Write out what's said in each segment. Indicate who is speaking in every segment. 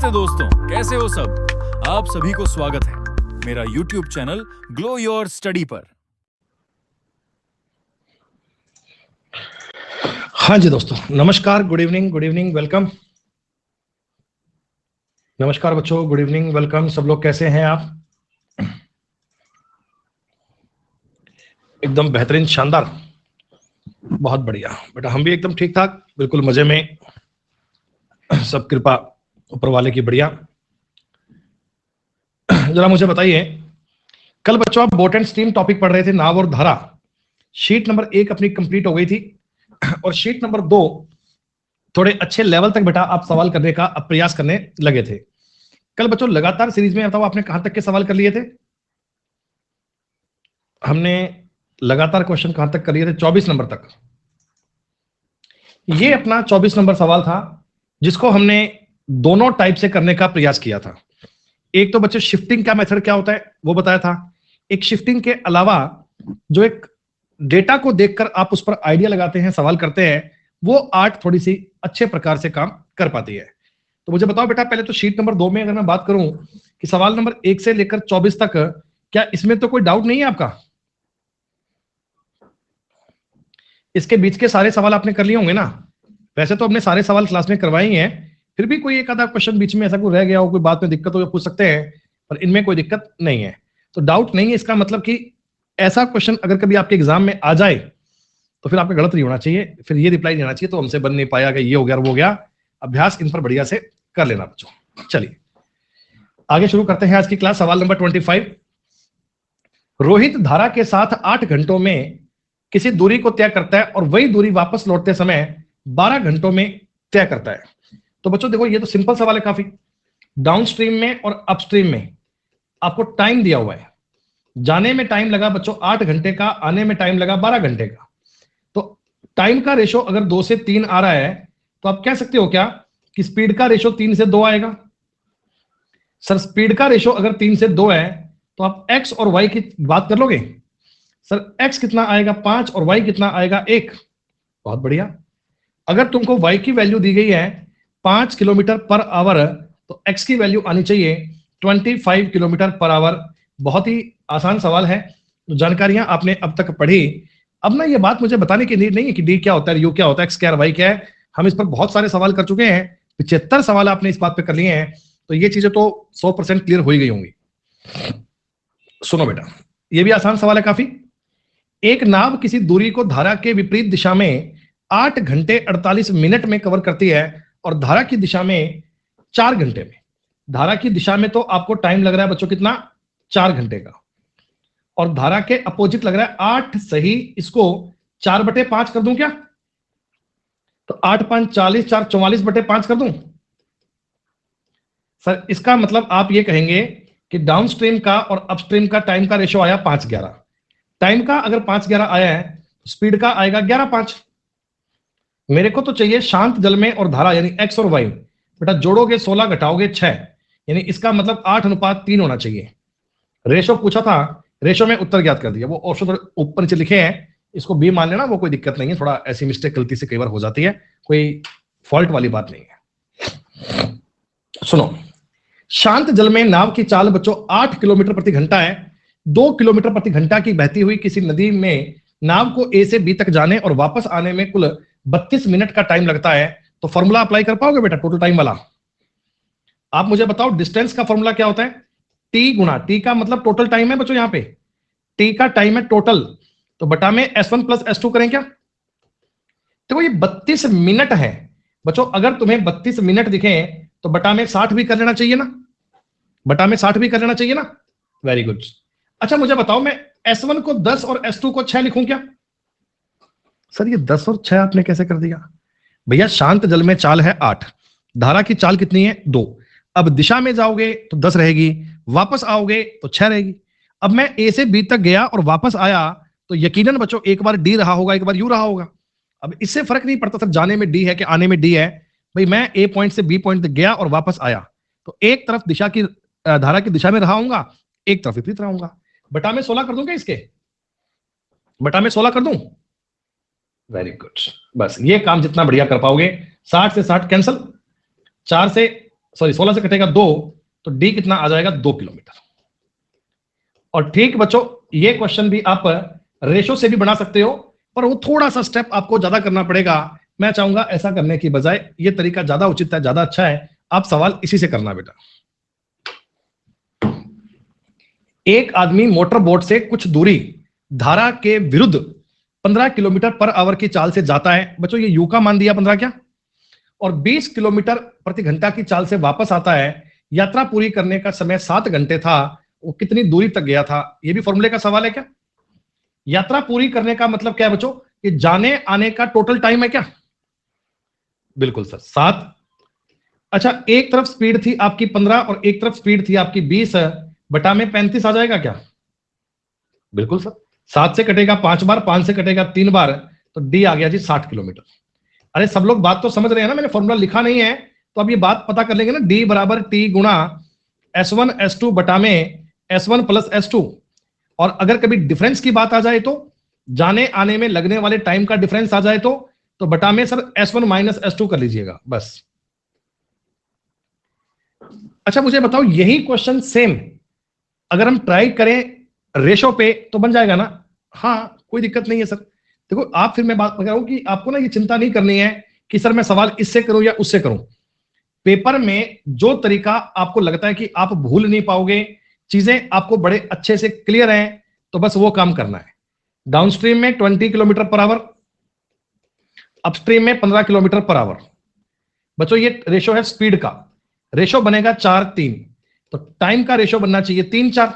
Speaker 1: नमस्ते दोस्तों, कैसे हो सब। आप सभी को स्वागत है मेरा YouTube channel glow your study पर।
Speaker 2: हाँ जी दोस्तों, नमस्कार, गुड इवनिंग, वेलकम। नमस्कार बच्चों, गुड इवनिंग, वेलकम। सब लोग कैसे हैं आप? एकदम बेहतरीन, शानदार, बहुत बढ़िया बेटा। हम भी एकदम ठीक ठाक, बिल्कुल मजे में, सब कृपा ऊपर वाले की। बढ़िया। जरा मुझे बताइए, कल बच्चों आप बोट एंड स्ट्रीम टॉपिक पढ़ रहे थे, नाव और धारा। शीट नंबर 1 अपनी कंप्लीट हो गई थी और शीट नंबर 2 थोड़े अच्छे लेवल तक बेटा आप सवाल करने का प्रयास करने लगे थे। कल बच्चों लगातार सीरीज में बताओ आपने कहां तक के सवाल कर लिए थे? हमने लगातार क्वेश्चन कहां तक कर लिए थे? 24 नंबर तक। ये अपना 24 नंबर सवाल था जिसको हमने दोनों टाइप से करने का प्रयास किया था। एक तो बच्चों शिफ्टिंग का मेथड क्या होता है वो बताया था। एक शिफ्टिंग के अलावा जो एक डेटा को देखकर आप उस पर आइडिया लगाते हैं, सवाल करते हैं, वो आर्ट थोड़ी सी अच्छे प्रकार से काम कर पाती है। तो मुझे बताओ बेटा, पहले तो शीट नंबर 2 में अगर मैं बात करूं कि सवाल नंबर 1 से लेकर 24 तक, क्या इसमें तो कोई डाउट नहीं है आपका? इसके बीच के सारे सवाल आपने कर लिए होंगे ना? वैसे तो हमने सारे सवाल क्लास में करवाए ही हैं, फिर भी कोई एक आधा क्वेश्चन बीच में ऐसा कोई रह गया हो, कोई बात में दिक्कत हो, पूछ सकते हैं, पर इनमें कोई दिक्कत नहीं है। तो डाउट नहीं है, इसका मतलब कि ऐसा क्वेश्चन अगर कभी आपके एग्जाम में आ जाए तो फिर आपका गलत नहीं होना चाहिए, फिर ये रिप्लाई नहीं आना चाहिए तो हमसे बन नहीं पाया कि ये हो गया वो हो गया। अभ्यास इन पर बढ़िया से कर लेना बच्चों। चलिए आगे शुरू करते हैं आज की क्लास। सवाल नंबर 25। रोहित धारा के साथ 8 घंटों में किसी दूरी को तय करता है और वही दूरी वापस लौटते समय 12 घंटों में तय करता है। तो बच्चों देखो, ये तो सिंपल सवाल है काफी। डाउनस्ट्रीम में और अपस्ट्रीम में आपको टाइम दिया हुआ है। जाने में टाइम लगा बच्चों 8 घंटे का, आने में टाइम लगा 12 घंटे का। तो टाइम का रेशो अगर 2 से 3 आ रहा है तो आप कह सकते हो क्या कि स्पीड का रेशो 3 से 2 आएगा? सर स्पीड का रेशो अगर 3 से 2 है तो आप एक्स और वाई की बात कर लोगे। सर एक्स कितना आएगा 5 और वाई कितना आएगा 1। बहुत बढ़िया। अगर तुमको वाई की वैल्यू दी गई है 5 किलोमीटर पर आवर तो एक्स की वैल्यू आनी चाहिए 25 किलोमीटर पर आवर। बहुत ही आसान सवाल है, तो जानकारियां आपने अब तक पढ़ी। अब ना ये बात मुझे बताने की नीड नहीं है कि डी क्या होता है, यू क्या होता है, एक्स क्या है, वाई क्या है। हम इस पर बहुत सारे सवाल कर चुके हैं, 75 सवाल आपने इस बात पे कर लिए हैं, तो ये चीजें तो 100% क्लियर हो ही गई होंगी। सुनो बेटा, ये भी आसान सवाल है काफी। एक नाव किसी दूरी को धारा के विपरीत दिशा में 8 घंटे 48 मिनट में कवर करती है और धारा की दिशा में 4 घंटे में। धारा की दिशा में तो आपको टाइम लग रहा है बच्चों कितना? 4 घंटे का। और धारा के अपोजिट लग रहा है 8 सही। इसको 4/5 कर दूं क्या? तो 8 5 40, 4 44/5 कर दूं? सर इसका मतलब आप ये कहेंगे कि डाउनस्ट्रीम का और अपस्ट्रीम का टाइम का रेशो आया 5:11। टाइम का अगर 5:11 आया है तो स्पीड का आएगा 11:5। मेरे को तो चाहिए शांत जल में और धारा यानी एक्स और वाई। बेटा जोड़ोगे 16 घटाओगे 6, यानी इसका मतलब 8:3 होना चाहिए। रेशो पूछा था, रेशो में उत्तर ज्ञात कर दिया। वो ऑप्शन ऊपर नीचे लिखे हैं, इसको बी मान लेना, वो कोई दिक्कत नहीं है। थोड़ा ऐसी मिस्टेक गलती से कई बार हो जाती है, कोई फॉल्ट वाली बात नहीं है। सुनो, शांत जल में नाव की चाल बच्चों 8 किलोमीटर प्रति घंटा है। 2 किलोमीटर प्रति घंटा की बहती हुई किसी नदी में नाव को ए से बी तक जाने और वापस आने में कुल 32 मिनट का टाइम लगता है। तो फॉर्मूला अप्लाई कर पाओगे बेटा टोटल टाइम वाला? आप मुझे बताओ डिस्टेंस का फॉर्मूला क्या होता है? टी गुना, टी का मतलब टोटल टाइम है बच्चों, यहां पे टी का टाइम है टोटल, तो बटा में S1 + S2 करें क्या? तो ये 32 मिनट है बच्चों। अगर तुम्हें 32 मिनट दिखे तो बटा में 60 भी कर लेना चाहिए ना? बटा में 60 भी कर लेना चाहिए ना? Very good. अच्छा मुझे बताओ, मैं S1 को 10 और S2 को 6 लिखूं क्या? सर ये 10 और 6 आपने कैसे कर दिया? भैया शांत जल में चाल है 8, धारा की चाल कितनी है 2। अब दिशा में जाओगे तो 10 रहेगी, वापस आओगे तो 6 रहेगी। अब मैं ए से बी तक गया और वापस आया तो यकीनन बच्चों एक बार डी रहा होगा, एक बार यू रहा होगा। अब इससे फर्क नहीं पड़ता सर जाने में डी है कि आने में डी है। भाई मैं ए पॉइंट से बी पॉइंट तक गया और वापस आया तो एक तरफ दिशा की धारा की दिशा में रहा हूंगा, एक तरफ विपरीत रहूंगा। बटा में 16 कर दूं क्या इसके? बटा में 16 कर दूं? Very good. बस ये काम जितना बढ़िया कर पाओगे। 60 से 60 कैंसल, 4 से सॉरी 16 से कटेगा 2, तो डी कितना आ जाएगा 2 किलोमीटर। और ठीक बच्चों, ये क्वेश्चन भी आप रेशो से भी बना सकते हो, पर वो थोड़ा सा स्टेप आपको ज्यादा करना पड़ेगा। मैं चाहूंगा ऐसा करने की बजाय ये तरीका ज्यादा उचित है, ज्यादा अच्छा है। आप सवाल इसी से करना बेटा। एक आदमी मोटर बोट से कुछ दूरी धारा के विरुद्ध 15 किलोमीटर पर आवर की चाल से जाता है। बच्चों ये यू का मान दिया 15 क्या, और 20 किलोमीटर प्रति घंटा की चाल से वापस आता है। यात्रा पूरी करने का समय 7 घंटे था। वो कितनी दूरी तक गया था? ये भी फॉर्मूले का सवाल है क्या? यात्रा पूरी करने का मतलब क्या है बच्चों? कि जाने आने का टोटल टाइम है क्या? बिल्कुल सर 7। अच्छा, एक तरफ स्पीड थी आपकी 15 और एक तरफ स्पीड थी आपकी 20, बटा में 35 आ जाएगा क्या? बिल्कुल सर। 7 से कटेगा 5 बार, 5 से कटेगा 3 बार, तो डी आ गया जी 60 किलोमीटर। अरे सब लोग बात तो समझ रहे हैं ना, मैंने फॉर्मूला लिखा नहीं है, तो अब ये बात पता कर लेंगे ना। डी बराबर टी गुणा S1 S2 बटा में S1 प्लस S2। और अगर कभी डिफरेंस की बात आ जाए, तो जाने आने में लगने वाले टाइम का डिफरेंस आ जाए, तो बटा में सर S1 माइनस S2 कर लीजिएगा बस। अच्छा मुझे बताओ, यही क्वेश्चन सेम अगर हम ट्राई करें रेशो पे तो बन जाएगा ना? हाँ, कोई दिक्कत नहीं है सर। देखो आप, फिर मैं बात कर रहा हूं कि आपको ना ये चिंता नहीं करनी है कि सर मैं सवाल इससे करूं या उससे करूं। पेपर में जो तरीका आपको लगता है कि आप भूल नहीं पाओगे, चीजें आपको बड़े अच्छे से क्लियर हैं, तो बस वो काम करना है। डाउनस्ट्रीम में 20 किलोमीटर पर आवर, अपस्ट्रीम में 15 किलोमीटर पर आवर। बच्चों ये रेशो है स्पीड का, रेशो बनेगा 4-3, तो टाइम का रेशो बनना चाहिए 3-4।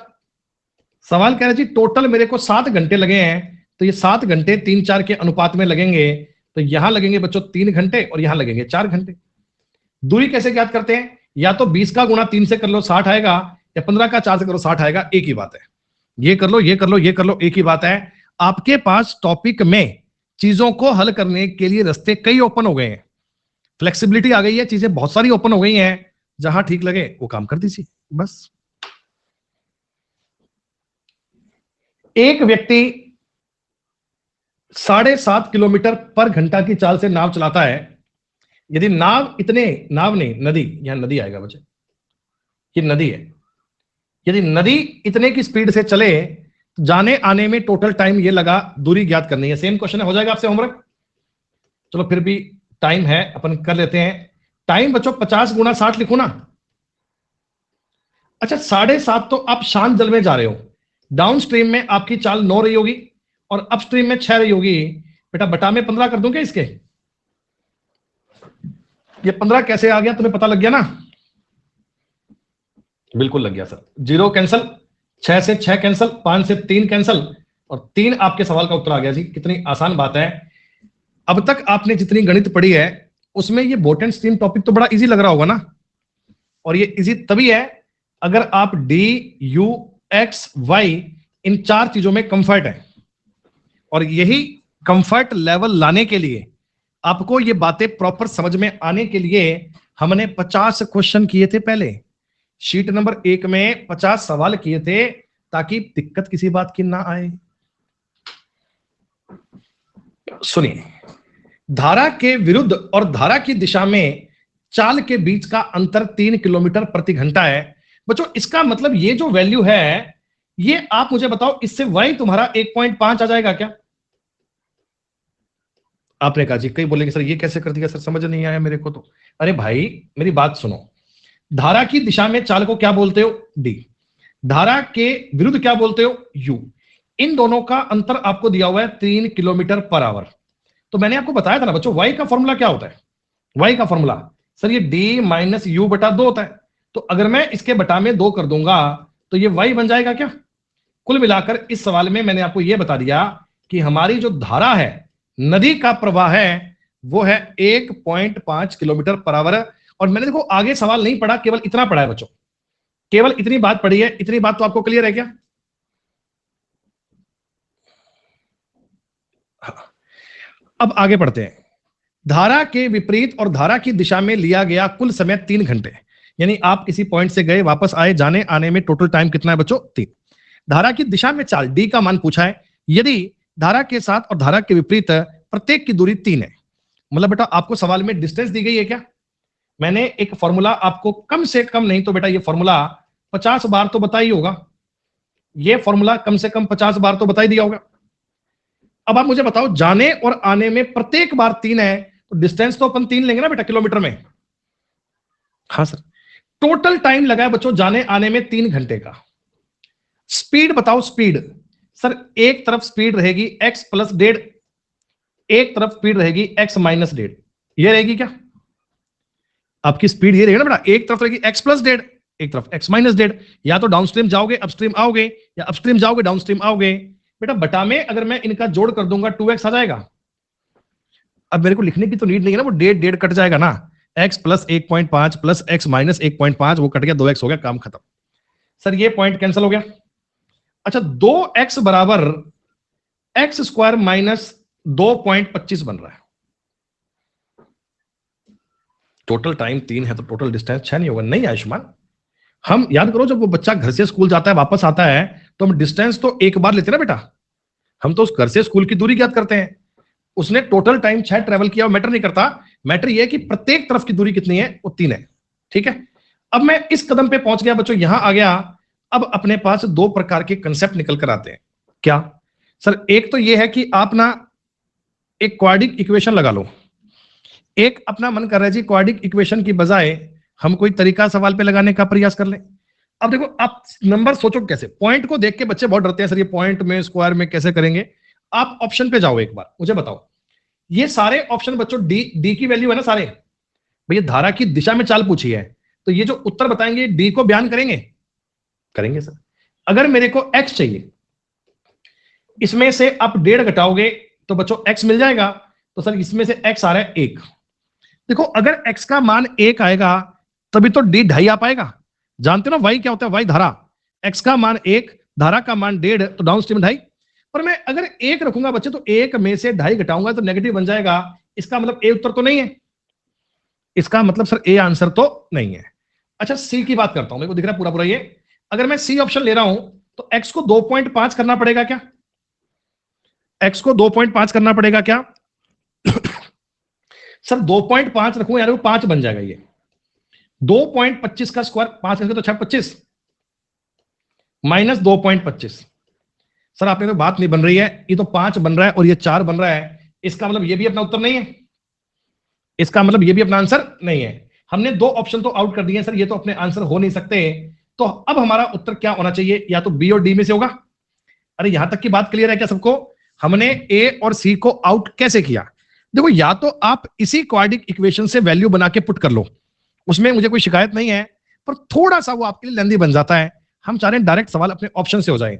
Speaker 2: सवाल कह रहा है जी टोटल मेरे को 7 घंटे लगे हैं, तो ये 7 घंटे 3-4 के अनुपात में लगेंगे, तो यहां लगेंगे बच्चों 3 घंटे और यहां लगेंगे 4 घंटे। दूरी कैसे ज्ञात करते हैं? या तो 20 का गुणा 3 से कर लो 60 आएगा, या 15 का 4 से करो 60 आएगा, एक ही बात है। ये कर लो, ये कर लो, ये कर लो, एक ही बात है। आपके पास टॉपिक में चीजों को हल करने के लिए रास्ते कई ओपन हो गए हैं, फ्लेक्सिबिलिटी आ गई है, चीजें बहुत सारी ओपन हो गई हैं। जहां ठीक लगे वो काम कर दीजिए बस। एक व्यक्ति 7.5 किलोमीटर पर घंटा की चाल से नाव चलाता है। यदि नाव नहीं, नदी, यहां नदी आएगा बच्चे, ये नदी है। यदि नदी इतने की स्पीड से चले, तो जाने आने में टोटल टाइम ये लगा, दूरी ज्ञात करनी है। सेम क्वेश्चन है, हो जाएगा आपसे होमवर्क। चलो फिर भी टाइम है, अपन कर लेते हैं। टाइम बच्चों 50 गुणा 60 लिखो ना। अच्छा 7.5 तो आप शांत जल में जा रहे हो, डाउन स्ट्रीम में आपकी चाल 9 रही होगी और अप स्ट्रीम में 6 रही होगी। बेटा बटा में 15 कर दूं क्या इसके? ये 15 कैसे आ गया, तुम्हें पता लग गया ना? बिल्कुल लग गया सर। 0 कैंसल, 6 से 6 कैंसल, 5 से 3 कैंसल, और 3 आपके सवाल का उत्तर आ गया जी। कितनी आसान बात है। अब तक आपने जितनी गणित पढ़ी है उसमें ये बोट एंड स्ट्रीम टॉपिक तो बड़ा इजी लग रहा होगा ना। और ये इजी तभी है अगर आप डी यू एक्स वाई इन 4 चीजों में कंफर्ट है। और यही कंफर्ट लेवल लाने के लिए, आपको ये बातें प्रॉपर समझ में आने के लिए, हमने 50 क्वेश्चन किए थे पहले। शीट नंबर 1 में 50 सवाल किए थे, ताकि दिक्कत किसी बात की ना आए। सुनिए, धारा के विरुद्ध और धारा की दिशा में चाल के बीच का अंतर 3 किलोमीटर प्रति घंटा है। बच्चों इसका मतलब ये जो वैल्यू है, ये आप मुझे बताओ, इससे y तुम्हारा 1.5 आ जाएगा क्या? आपने कहा जी, कई बोलेंगे सर ये कैसे कर दिया सर, समझ नहीं आया मेरे को तो। अरे भाई मेरी बात सुनो, धारा की दिशा में चाल को क्या बोलते हो? डी। धारा के विरुद्ध क्या बोलते हो? यू। इन दोनों का अंतर आपको दिया हुआ है 3 किलोमीटर पर आवर। तो मैंने आपको बताया था ना बच्चों, y का फॉर्मूला क्या होता है? y का फॉर्मूला सर ये d माइनस यू बटा 2 होता है। तो अगर मैं इसके बटा में 2 कर दूंगा, तो ये y बन जाएगा क्या? कुल मिलाकर इस सवाल में मैंने आपको यह बता दिया कि हमारी जो धारा है, नदी का प्रवाह है, वो है 1.5 किलोमीटर पर आवर। और मैंने देखो आगे सवाल नहीं पढ़ा, केवल इतना पढ़ा है बच्चों, केवल इतनी बात पढ़ी है। इतनी बात तो आपको क्लियर है क्या? अब आगे पढ़ते हैं। धारा के विपरीत और धारा की दिशा में लिया गया कुल समय 3 घंटे। यानी आप किसी पॉइंट से गए, वापस आए, जाने आने में टोटल टाइम कितना है बच्चों? 3। धारा की दिशा में चाल डी का मान पूछा है। यदि धारा के साथ और धारा के विपरीत प्रत्येक की दूरी 3 है, मतलब बेटा आपको सवाल में डिस्टेंस दी गई है क्या? मैंने एक फॉर्मूला आपको कम से कम नहीं तो बेटा ये फॉर्मूला 50 बार तो बता ही होगा, ये फॉर्मूला कम से कम 50 बार तो बता ही दिया होगा। अब आप मुझे बताओ, जाने और आने में प्रत्येक बार 3 है, तो डिस्टेंस तो अपन 3 लेंगे ना बेटा किलोमीटर में। हाँ सर। टोटल टाइम लगा है बच्चों जाने आने में 3 घंटे का। स्पीड बताओ, स्पीड सर एक तरफ स्पीड रहेगी x प्लस 1.5, एक तरफ स्पीड रहेगी x माइनस 1.5, ये रहेगी क्या आपकी स्पीड? ये रहेगी ना बेटा, एक तरफ रहेगी x प्लस 1.5, एक तरफ x माइनस 1.5। या तो डाउनस्ट्रीम जाओगे अपस्ट्रीम आओगे, या अपस्ट्रीम जाओगे डाउनस्ट्रीम आओगे। बेटा बटा में अगर मैं इनका जोड़ कर दूंगा 2x आ जाएगा। अब मेरे को लिखने की तो नीड नहीं है ना, वो 1.5 कट जाएगा ना, x plus 1.5 plus x minus 1.5 वो कट गया, 2x हो गया, काम खत्म। सर ये पॉइंट कैंसिल हो गया। अच्छा 2x बराबर एक्स स्क्वायर माइनस 2.25 बन रहा है। टोटल टाइम 3 है तो टोटल डिस्टेंस 6 नहीं होगा? नहीं आयुष्मान, हम याद करो जब वो बच्चा घर से स्कूल जाता है वापस आता है तो हम डिस्टेंस तो एक बार लेते हैं ना बेटा, हम तो उस घर से स्कूल की दूरी ज्ञात करते हैं। उसने टोटल टाइम 6 ट्रेवल किया, मैटर नहीं करता, मैटर ये है कि प्रत्येक तरफ की दूरी कितनी है, वो 3 है। ठीक है, अब मैं इस कदम पे पहुंच गया बच्चों, यहां आ गया। अब अपने पास 2 प्रकार के कंसेप्ट निकल कर आते हैं। क्या सर? एक तो ये है कि आप ना एक क्वाड्रिक इक्वेशन लगा लो। एक अपना मन कर रहा है जी क्वाड्रिक इक्वेशन की बजाय हम कोई तरीका सवाल पे लगाने का प्रयास कर लें। अब देखो आप नंबर सोचो कैसे, पॉइंट को देख के बच्चे बहुत डरते हैं सर ये पॉइंट में स्क्वायर में कैसे करेंगे। आप ऑप्शन पे जाओ एक बार, मुझे बताओ ये सारे ऑप्शन बच्चों डी की वैल्यू है ना सारे, भैया धारा की दिशा में चाल पूछी है तो ये जो उत्तर बताएंगे डी को बयान करेंगे? करेंगे सर। अगर मेरे को x चाहिए, इसमें से आप 1.5 घटाओगे तो बच्चों x मिल जाएगा, तो सर इसमें से x आ रहा है 1। देखो अगर x का मान 1 आएगा तभी तो d 2.5 आ पाएगा। जानते हो ना y क्या होता है? y धारा, x का मान 1, धारा का मान 1.5, तो डाउनस्ट्रीम 2.5। पर मैं अगर 1 रखूंगा बच्चे तो 1 में से 2.5 घटाऊंगा तो नेगेटिव बन जाएगा, इसका मतलब ए उत्तर तो नहीं है, इसका मतलब सर ए आंसर तो नहीं है। अच्छा सी की बात करता हूं, मेरे को दिख रहा है पूरा पूरा ये। अगर मैं सी ऑप्शन ले रहा हूं तो x को 2.5 करना पड़ेगा क्या? x को 2.5 करना पड़ेगा क्या? सर 2.5 रखूं यार वो 5 बन जाएगा। ये 2.25 का स्क्वायर 5 करके तो 6.25 माइनस 2.25। सर आपने तो बात नहीं बन रही है, ये तो 5 बन रहा है और ये 4 बन रहा है, इसका मतलब ये भी अपना उत्तर नहीं है, इसका मतलब ये भी अपना आंसर नहीं है। हमने 2 ऑप्शन तो आउट कर दिए सर, ये तो अपने आंसर हो नहीं सकते। तो अब हमारा उत्तर क्या होना चाहिए? या तो बी और डी में से होगा। अरे यहां तक की बात क्लियर है क्या सबको? हमने ए और सी को आउट कैसे किया? देखो या तो आप इसी क्वाड्रिक इक्वेशन से वैल्यू बना के पुट कर लो, उसमें मुझे कोई शिकायत नहीं है, पर थोड़ा सा वो आपके लिए लेंदी बन जाता है। हम चाह रहे हैं डायरेक्ट सवाल अपने ऑप्शन से हो जाए।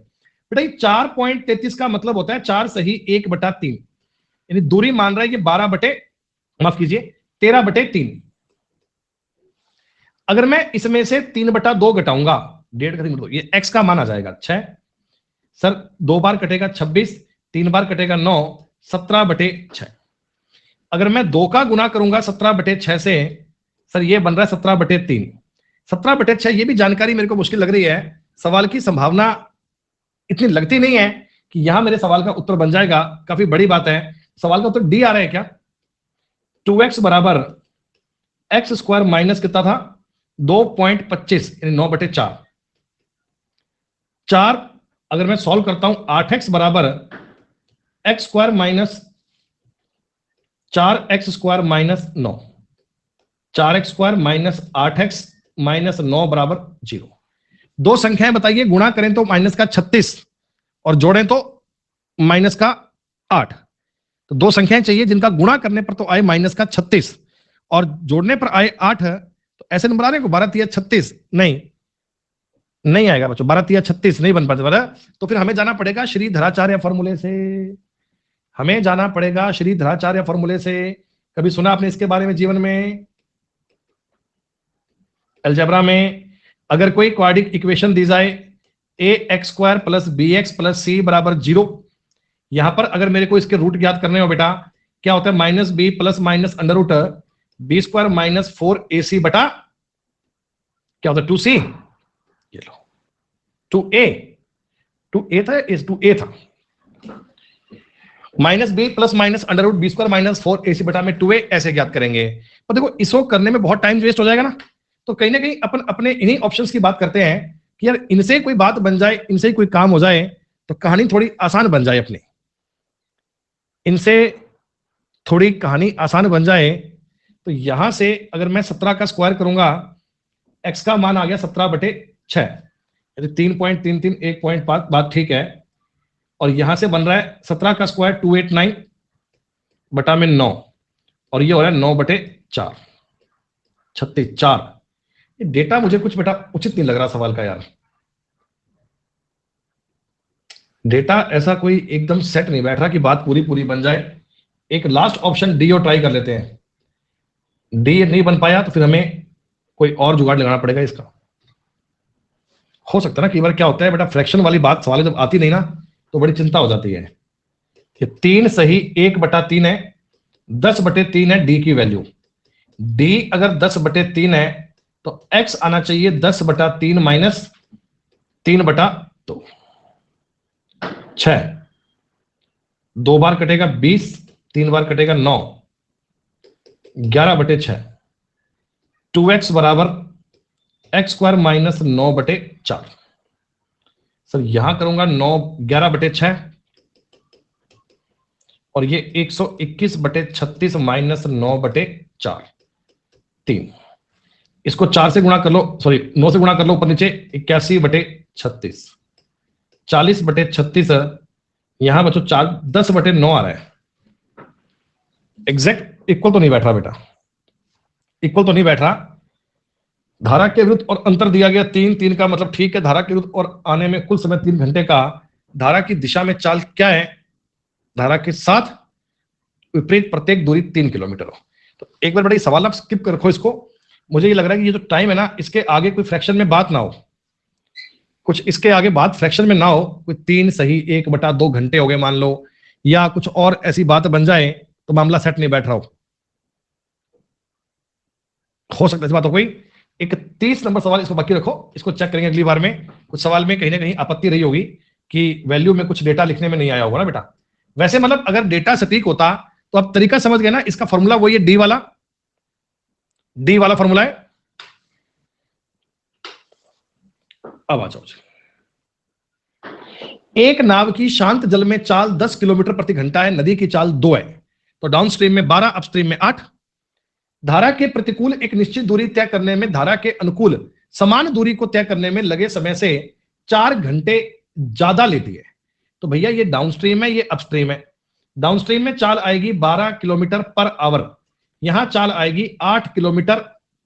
Speaker 2: बेटा 4.33 का मतलब होता है 4 सही 1/3, यानी दूरी मान रहा है कि 13/3। अगर मैं इसमें से 3/2 घटाऊंगा, 1.5 का 3/2, ये x का मान आ जाएगा 6। सर 2 बार कटेगा 26, 3 बार कटेगा 9, 17/6। अगर मैं 2 का गुना करूंगा 17/6 से, सर ये बन रहा है 17/3। 17/6 ये भी जानकारी मेरे को मुश्किल लग रही है, सवाल की संभावना इतनी लगती नहीं है कि यहां मेरे सवाल का उत्तर बन जाएगा। काफी बड़ी बात है। सवाल का उत्तर डी आ रहा है क्या? 2x बराबर एक्स स्क्वायर माइनस कितना था 2.25 यानी 9/4। 4 अगर मैं सॉल्व करता हूं 8x बराबर x square minus 4x square minus 9, 4x square minus 8x minus 9 बराबर 0। 2 संख्याएं बताइए, गुणा करें तो माइनस का 36 और जोड़ें तो माइनस का 8। तो 2 संख्याएं चाहिए जिनका गुणा करने पर तो आए माइनस का 36 और जोड़ने पर आए 8 है। तो ऐसे नंबर आ रहे हैं 12 36 नहीं आएगा बच्चों, 12 36 नहीं बन पाता। तो फिर हमें जाना पड़ेगा श्रीधराचार्य फॉर्मूले से, हमें जाना पड़ेगा श्रीधराचार्य फॉर्मूले से। कभी सुना आपने इसके बारे में जीवन में? अलजेब्रा में अगर कोई क्वाड्रिक इक्वेशन दी जाए ax² plus bx plus c बराबर 0, यहां पर अगर मेरे को इसके रूट ज्ञात करने हो बेटा, क्या होता है minus b plus minus under root b² minus 4ac बटा क्या होता है 2c। ये लो 2a था, इस 2a था। Minus b plus minus under root b square minus 4ac बटा में 2a ऐसे ज्ञात करेंगे। पर देखो इसको करने में बहुत टाइम वेस्ट हो जाएगा ना, तो कहीं ना कहीं अपन अपने इन्हीं ऑप्शंस की बात करते हैं कि यार इनसे कोई बात बन जाए, इनसे कोई काम हो जाए तो कहानी थोड़ी आसान बन जाए अपनी, इनसे थोड़ी कहानी आसान बन जाए। तो यहां से अगर मैं 17 का स्क्वायर करूंगा, एक्स का मान आ गया 17/6, यदि 3.33 1.5 बात ठीक है। और यहां से बन रहा है 17 का स्क्वायर 289 बटा में 9, और ये हो रहा है 9/4 36 4। ये डेटा मुझे कुछ बेटा उचित नहीं लग रहा सवाल का यार, डेटा ऐसा कोई एकदम सेट नहीं बैठ रहा कि बात पूरी पूरी बन जाए। एक लास्ट ऑप्शन डी और ट्राई कर लेते हैं, डी नहीं बन पाया तो फिर हमें कोई और जुगाड़ लगाना पड़ेगा इसका। हो सकता है ना, कई बार क्या होता है बेटा, फ्रैक्शन वाली बात सवाल जब आती नहीं ना तो बड़ी चिंता हो जाती है कि 3 सही 1/3 है, 10/3 है डी की वैल्यू। डी अगर 10/3 है तो एक्स आना चाहिए 10/3 माइनस 3/2, 6, 2 बार कटेगा 20, 3 बार कटेगा 9, 11/6, 2x बराबर एक्स स्क्वायर माइनस 9/4। सर यहां करूंगा 11/6 और ये 121/36 माइनस 9/4 3। इसको 4 से गुणा कर लो, सॉरी 9 से गुणा कर लो ऊपर नीचे, 81/36 40/36। यहां बच्चों 10/9 आ रहा है। एग्जैक्ट इक्वल तो नहीं बैठ रहा बेटा, इक्वल तो नहीं बैठ रहा। धारा के विरुद्ध और अंतर दिया गया 3 का मतलब ठीक है, धारा के विरुद्ध और आने में कुल समय 3 घंटे का। धारा की दिशा में चाल क्या है, धारा के साथ विपरीत प्रत्येक दूरी 3 किलोमीटर हो। तो एक बार बेटा सवाल आप स्किप कर रखो इसको, मुझे ये लग रहा है कि ये जो टाइम है ना इसके आगे कोई फ्रैक्शन में बात ना हो, कुछ इसके आगे बात फ्रैक्शन में ना हो, कोई 3 सही 1/2 घंटे हो गए मान लो, या कुछ और ऐसी बात बन जाए तो मामला सेट नहीं बैठ रहा हो सकता है इस बात हो कोई। 31 नंबर सवाल इसको बाकी रखो, इसको चेक करेंगे अगली बार में। कुछ सवाल में कहीं ना कहीं आपत्ति रही होगी कि वैल्यू में कुछ डेटा लिखने में नहीं आया होगा ना बेटा। वैसे मतलब अगर डेटा सटीक होता तो आप तरीका समझ गए ना, इसका फॉर्मूला वही है, डी वाला फॉर्मूला है। अब आ जाओ, एक नाव की शांत जल में चाल 10 किलोमीटर प्रति घंटा है, नदी की चाल 2 है, तो डाउनस्ट्रीम में 12, अपस्ट्रीम में 8। धारा के प्रतिकूल एक निश्चित दूरी तय करने में धारा के अनुकूल समान दूरी को तय करने में लगे समय से 4 घंटे ज्यादा लेती है। तो भैया ये डाउनस्ट्रीम है, ये अपस्ट्रीम है। डाउनस्ट्रीम में चाल आएगी 12 किलोमीटर पर आवर, यहां चाल आएगी 8 किलोमीटर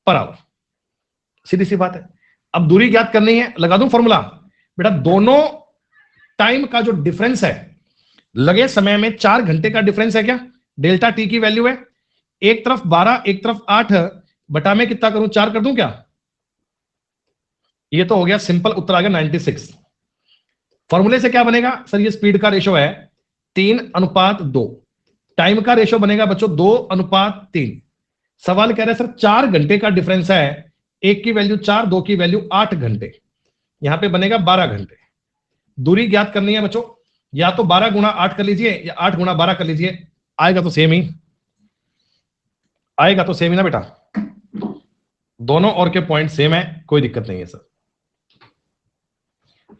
Speaker 2: पर आवर, सीधी सी बात है। अब दूरी ज्ञात करनी है, लगा दूं फॉर्मूला बेटा, दोनों टाइम का जो डिफरेंस है, लगे समय में 4 घंटे का डिफरेंस है क्या, डेल्टा टी की वैल्यू है। एक तरफ 12 एक तरफ 8, बटा में कितना करूं, 4 कर दूं क्या, ये तो हो गया सिंपल उत्तर आ गया 96। फॉर्मूले से क्या बनेगा सर, ये स्पीड का रेशो है 3:2, टाइम का रेशो बनेगा बच्चों 2:3। सवाल कह रहे हैं सर 4 घंटे का डिफरेंस है, एक की वैल्यू 4, 2 की वैल्यू 8 घंटे, यहां पे बनेगा 12 घंटे। दूरी ज्ञात करनी है बच्चों, या तो 12 गुणा 8 कर लीजिए या 8 गुणा 12 कर लीजिए, आएगा तो सेम ही, आएगा तो सेम ही ना बेटा, दोनों और के पॉइंट सेम है, कोई दिक्कत नहीं है सर।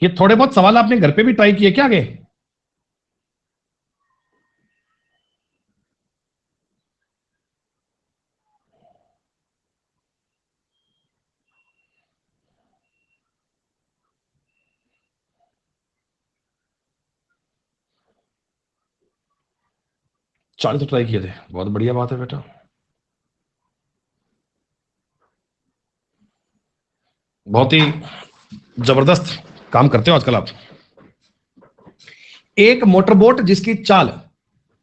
Speaker 2: ये थोड़े बहुत सवाल आपने घर पे भी ट्राई किए क्या आगे, चालीस तो ट्राई किए थे, बहुत बढ़िया बात है बेटा, बहुत ही जबरदस्त काम करते हो आजकल आप। एक मोटरबोट जिसकी चाल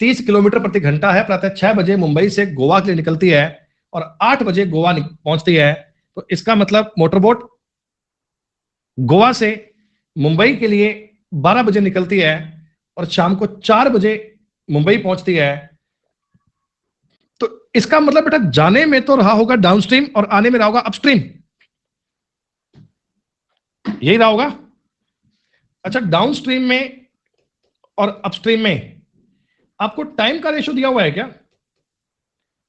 Speaker 2: 30 किलोमीटर प्रति घंटा है, प्रातः 6 बजे मुंबई से गोवा के लिए निकलती है और 8 बजे गोवा पहुंचती है, तो इसका मतलब मोटरबोट गोवा से मुंबई के लिए 12 बजे निकलती है और शाम को 4 बजे मुंबई पहुंचती है। तो इसका मतलब बेटा जाने में तो रहा होगा डाउनस्ट्रीम और आने में रहा होगा अपस्ट्रीम, यही रहा होगा। अच्छा, डाउनस्ट्रीम में और अपस्ट्रीम में आपको टाइम का रेशो दिया हुआ है क्या?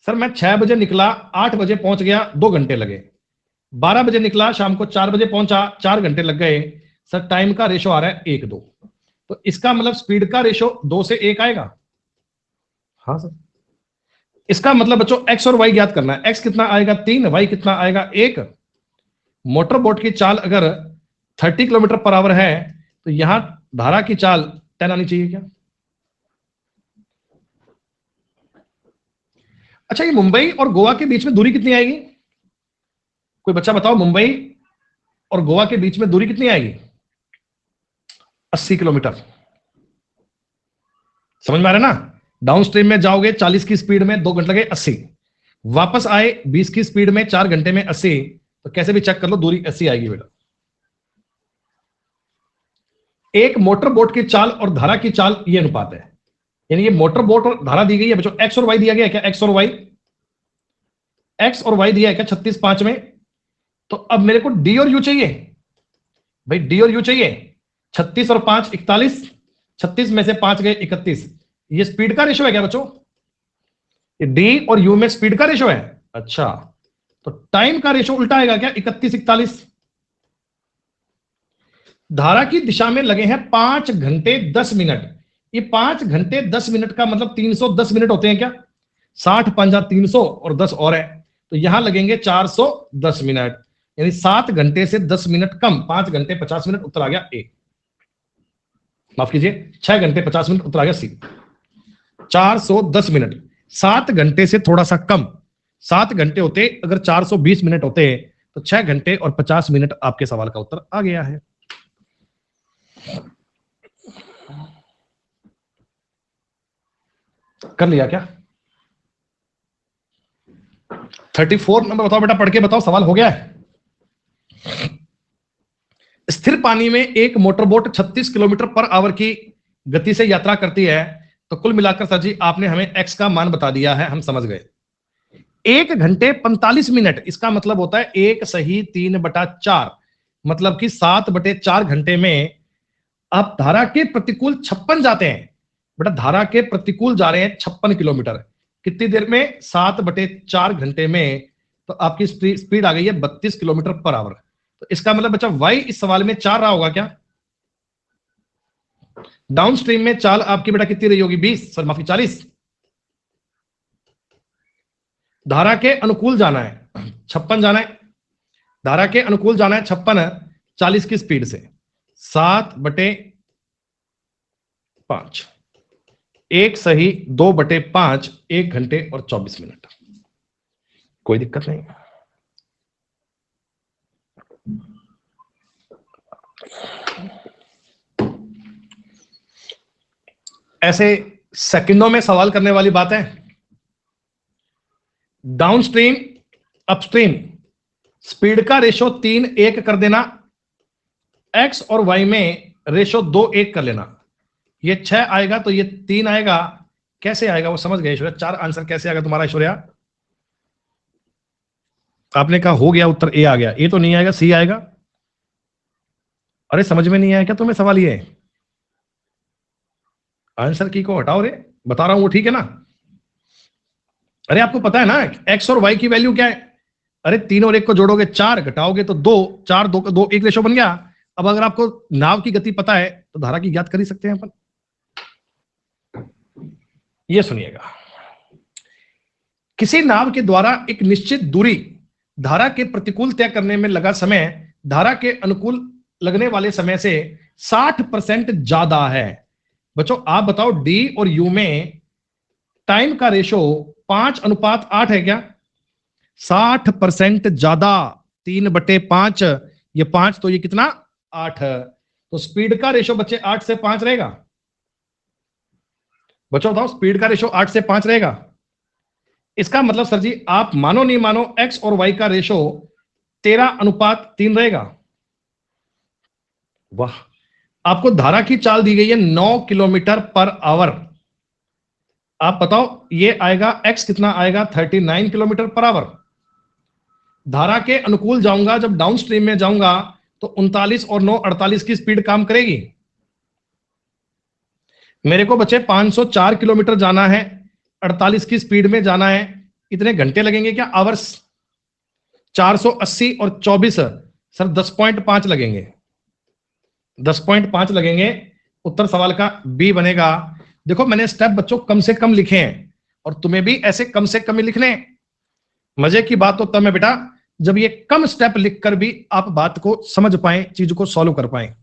Speaker 2: सर मैं 6 बजे निकला, 8 बजे पहुंच गया, 2 घंटे लगे। 12 बजे निकला, शाम को 4 बजे पहुंचा, 4 घंटे लग गए। सर टाइम का रेशो आ रहा है 1-2, तो इसका मतलब स्पीड का रेशो 2 से 1 आएगा। हाँ सर। इसका मतलब बच्चों एक्स और वाई ज्ञात करना है। एक्स कितना आएगा 3, वाई कितना आएगा 1। मोटर बोट की चाल अगर 30 किलोमीटर पर आवर है तो यहां धारा की चाल 10 आनी चाहिए क्या? अच्छा, ये मुंबई और गोवा के बीच में दूरी कितनी आएगी? कोई बच्चा बताओ, मुंबई और गोवा के बीच में दूरी कितनी आएगी? 80 किलोमीटर। समझ में आ रहा है ना? डाउन स्ट्रीम में जाओगे 40 की स्पीड में 2 घंटे लगे 80, वापस आए 20 की स्पीड में 4 घंटे में 80, तो कैसे भी चेक कर लो दूरी 80 आएगी बेटा। एक मोटर बोट की चाल और धारा की चाल ये अनुपात है, यानी ये मोटर बोट और धारा दी गई है बच्चों। एक्स और वाई दिया गया है क्या? एक्स और वाई, एक्स और वाई दिया है क्या 36-5 में? तो अब मेरे को डी और यू चाहिए भाई, डी और यू चाहिए। 36 और 5 41, 36 में से 5 गए 31। ये स्पीड का रेशो है क्या बच्चों? ये डी और यू में स्पीड का रेशो है। अच्छा, तो टाइम का रेशो उल्टा आएगा क्या? 31-41। धारा की दिशा में लगे हैं 5 घंटे 10 मिनट। ये 5 घंटे 10 मिनट का मतलब 310 मिनट होते हैं क्या? 60 5 300 और 10 और है, तो यहां लगेंगे 410 मिनट, यानी 7 घंटे से 10 मिनट कम, 5 घंटे 50 मिनट। उत्तर आ गया ए। माफ कीजिए, 6 घंटे 50 मिनट। उत्तर आ गया सी। 410 मिनट, 7 घंटे से थोड़ा सा कम। 7 घंटे होते अगर 420 मिनट होते तो 6 घंटे और 50 मिनट। आपके सवाल का उत्तर आ गया है। कर लिया क्या? 34 नंबर बताओ बेटा, पढ़ के बताओ, सवाल हो गया है। स्थिर पानी में एक मोटरबोट 36 किलोमीटर पर आवर की गति से यात्रा करती है, तो कुल मिलाकर सर जी आपने हमें एक्स का मान बता दिया है, हम समझ गए। 1 घंटे 45 मिनट, इसका मतलब होता है 1 सही 3/4, मतलब कि 7/4 घंटे में आप धारा के प्रतिकूल 56 जाते हैं। बेटा धारा के प्रतिकूल जा रहे हैं 56 किलोमीटर, कितनी देर में? 7/4 घंटे में। तो आपकी स्पीड आ गई है 32 किलोमीटर पर आवर। तो इसका मतलब बच्चा वाई इस सवाल में 4 रहा होगा क्या? डाउन स्ट्रीम में चाल आपकी बेटा कितनी रही होगी? 20, सर माफी 40। धारा के अनुकूल जाना है 56 जाना है, धारा के अनुकूल जाना है 56, 40 की स्पीड से 7/5, 1 सही 2/5, 1 घंटे और 24 मिनट। कोई दिक्कत नहीं। ऐसे सेकंडों में सवाल करने वाली बात है। डाउन स्ट्रीम अपस्ट्रीम स्पीड का रेशो 3:1 कर देना, एक्स और वाई में रेशो 2:1 कर लेना। ये 6 आएगा तो ये 3 आएगा। कैसे आएगा वो समझ गए ऐश्वर्या? 4 आंसर कैसे आएगा तुम्हारा ऐश्वर्या? आपने कहा हो गया उत्तर, ए आ गया। ए तो नहीं आएगा, सी आएगा। अरे समझ में नहीं आया क्या तुम्हें सवाल? ये आंसर की को हटाओ रे, बता रहा हूं वो ठीक है ना? अरे आपको पता है ना एक्स और वाई की वैल्यू क्या है? अरे 3 और 1 को जोड़ोगे 4, घटाओगे तो 2, 4 2 2 1 रेशो बन गया। अब अगर आपको नाव की गति पता है तो धारा की ज्ञात कर ही सकते हैं अपन। ये सुनिएगा, किसी नाव के द्वारा एक निश्चित दूरी धारा के प्रतिकूल तय करने में लगा समय धारा के अनुकूल लगने वाले समय से 60% ज्यादा है। बच्चों आप बताओ डी और यू में टाइम का रेशो 5:8 है क्या? 60% ज्यादा, 3/5, ये 5 तो ये कितना 8, तो स्पीड का रेशो बच्चे 8 से 5 रहेगा। बच्चों बताओ स्पीड का रेशो 8 से 5 रहेगा। इसका मतलब सर जी आप मानो नहीं मानो एक्स और वाई का रेशो 13:3 रहेगा। वाह, आपको धारा की चाल दी गई है 9 किलोमीटर पर आवर। आप बताओ ये आएगा एक्स कितना आएगा? 39 किलोमीटर पर आवर। धारा के अनुकूल जाऊंगा, जब डाउन स्ट्रीम में जाऊंगा तो 39 और 9 48 की स्पीड काम करेगी। मेरे को बच्चे 504 किलोमीटर जाना है, 48 की स्पीड में जाना है, इतने घंटे लगेंगे क्या? आवर्स। 480 और 24 सर 10.5 लगेंगे, 10.5 लगेंगे। उत्तर सवाल का बी बनेगा। देखो मैंने स्टेप बच्चों कम से कम लिखे हैं और तुम्हें भी ऐसे कम से कम ही लिखने हैं। मजे की बात तो तब है बेटा जब ये कम स्टेप लिखकर भी आप बात को समझ पाए, चीज को सॉल्व कर पाए।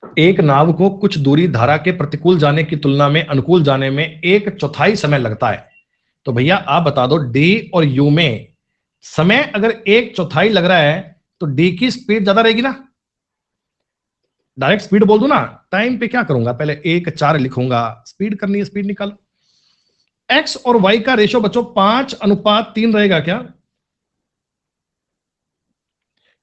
Speaker 2: एक नाव को कुछ दूरी धारा के प्रतिकूल जाने की तुलना में अनुकूल जाने में 1/4 समय लगता है। तो भैया आप बता दो डी और यू में समय अगर 1/4 लग रहा है तो डी की स्पीड ज्यादा रहेगी ना। डायरेक्ट स्पीड बोल दूं ना, टाइम पे क्या करूंगा, पहले 1/4 लिखूंगा, स्पीड करनी है, स्पीड निकालो। एक्स और वाई का रेशो बच्चों 5:3 रहेगा क्या?